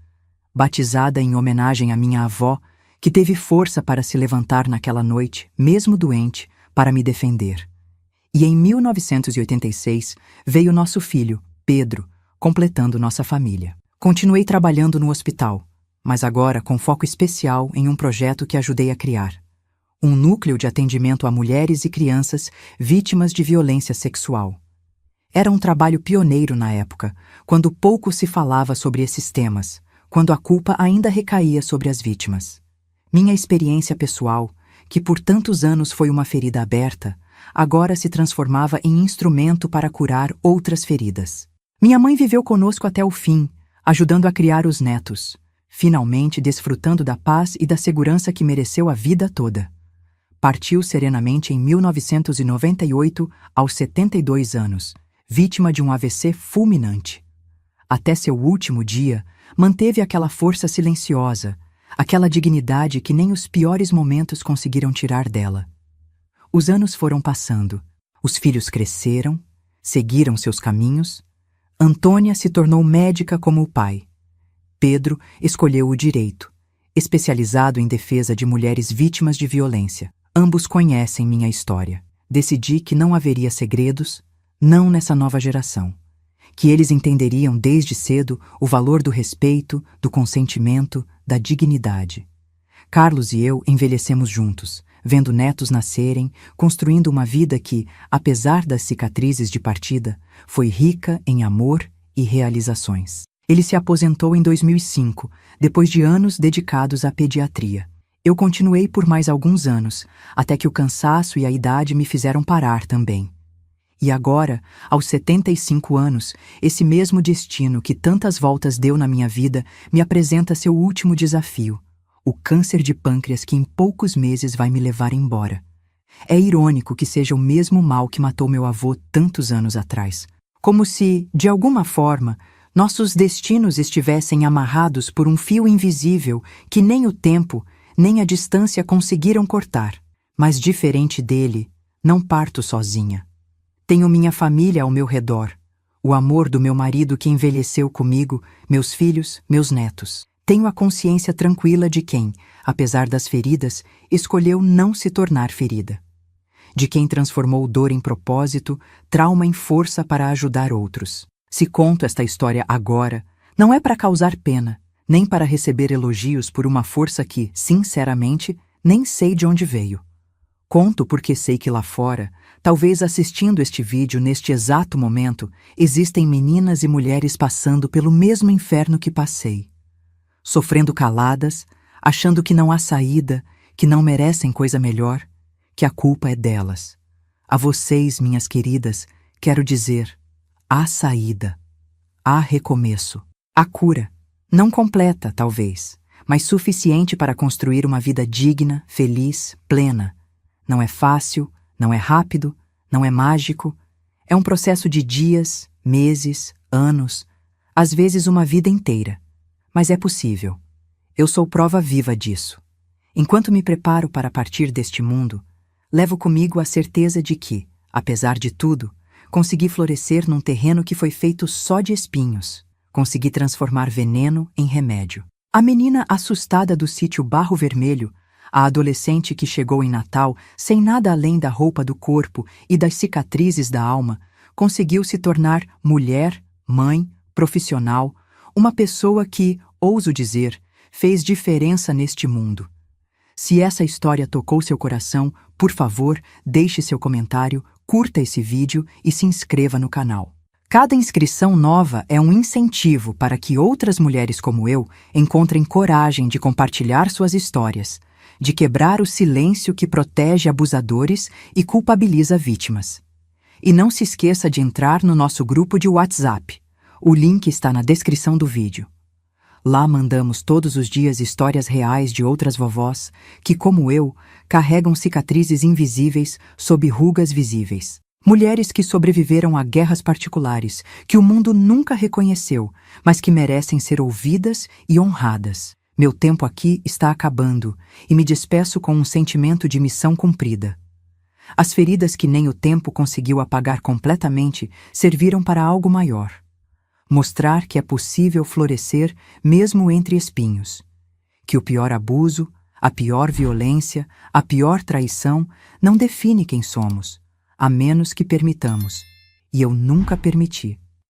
batizada em homenagem à minha avó, que teve força para se levantar naquela noite, mesmo doente, para me defender. E em 1986 veio nosso filho, Pedro, completando nossa família. Continuei trabalhando no hospital, mas agora com foco especial em um projeto que ajudei a criar. Um núcleo de atendimento a mulheres e crianças vítimas de violência sexual. Era um trabalho pioneiro na época, quando pouco se falava sobre esses temas, quando a culpa ainda recaía sobre as vítimas. Minha experiência pessoal, que por tantos anos foi uma ferida aberta, agora se transformava em instrumento para curar outras feridas. Minha mãe viveu conosco até o fim, ajudando a criar os netos, finalmente desfrutando da paz e da segurança que mereceu a vida toda. Partiu serenamente em 1998, aos 72 anos, vítima de um AVC fulminante. Até seu último dia, manteve aquela força silenciosa, aquela dignidade que nem os piores momentos conseguiram tirar dela. Os anos foram passando, os filhos cresceram, seguiram seus caminhos. Antônia se tornou médica como o pai. Pedro escolheu o direito, especializado em defesa de mulheres vítimas de violência. Ambos conhecem minha história. Decidi que não haveria segredos, não nessa nova geração. Que eles entenderiam desde cedo o valor do respeito, do consentimento, da dignidade. Carlos e eu envelhecemos juntos, vendo netos nascerem, construindo uma vida que, apesar das cicatrizes de partida, foi rica em amor e realizações. Ele se aposentou em 2005, depois de anos dedicados à pediatria. Eu continuei por mais alguns anos, até que o cansaço e a idade me fizeram parar também. E agora, aos 75 anos, esse mesmo destino que tantas voltas deu na minha vida me apresenta seu último desafio, o câncer de pâncreas que em poucos meses vai me levar embora. É irônico que seja o mesmo mal que matou meu avô tantos anos atrás. Como se, de alguma forma, nossos destinos estivessem amarrados por um fio invisível que nem o tempo, nem a distância conseguiram cortar. Mas diferente dele, não parto sozinha. Tenho minha família ao meu redor, o amor do meu marido que envelheceu comigo, meus filhos, meus netos. Tenho a consciência tranquila de quem, apesar das feridas, escolheu não se tornar ferida. De quem transformou dor em propósito, trauma em força para ajudar outros. Se conto esta história agora, não é para causar pena, nem para receber elogios por uma força que, sinceramente, nem sei de onde veio. Conto porque sei que lá fora, talvez assistindo este vídeo neste exato momento, existem meninas e mulheres passando pelo mesmo inferno que passei. Sofrendo caladas, achando que não há saída, que não merecem coisa melhor, que a culpa é delas. A vocês, minhas queridas, quero dizer, há saída, há recomeço, há cura. Não completa, talvez, mas suficiente para construir uma vida digna, feliz, plena. Não é fácil, não é rápido, não é mágico. É um processo de dias, meses, anos, às vezes uma vida inteira. Mas é possível. Eu sou prova viva disso. Enquanto me preparo para partir deste mundo, levo comigo a certeza de que, apesar de tudo, consegui florescer num terreno que foi feito só de espinhos. Consegui transformar veneno em remédio. A menina assustada do sítio Barro Vermelho, a adolescente que chegou em Natal sem nada além da roupa do corpo e das cicatrizes da alma, conseguiu se tornar mulher, mãe, profissional, uma pessoa que, ouso dizer, fez diferença neste mundo. Se essa história tocou seu coração, por favor, deixe seu comentário, curta esse vídeo e se inscreva no canal. Cada inscrição nova é um incentivo para que outras mulheres como eu encontrem coragem de compartilhar suas histórias, de quebrar o silêncio que protege abusadores e culpabiliza vítimas. E não se esqueça de entrar no nosso grupo de WhatsApp. O link está na descrição do vídeo. Lá mandamos todos os dias histórias reais de outras vovós que, como eu, carregam cicatrizes invisíveis sob rugas visíveis. Mulheres que sobreviveram a guerras particulares, que o mundo nunca reconheceu, mas que merecem ser ouvidas e honradas. Meu tempo aqui está acabando e me despeço com um sentimento de missão cumprida. As feridas que nem o tempo conseguiu apagar completamente serviram para algo maior. Mostrar que é possível florescer mesmo entre espinhos. Que o pior abuso, a pior violência, a pior traição não define quem somos, a menos que permitamos. E eu nunca permiti.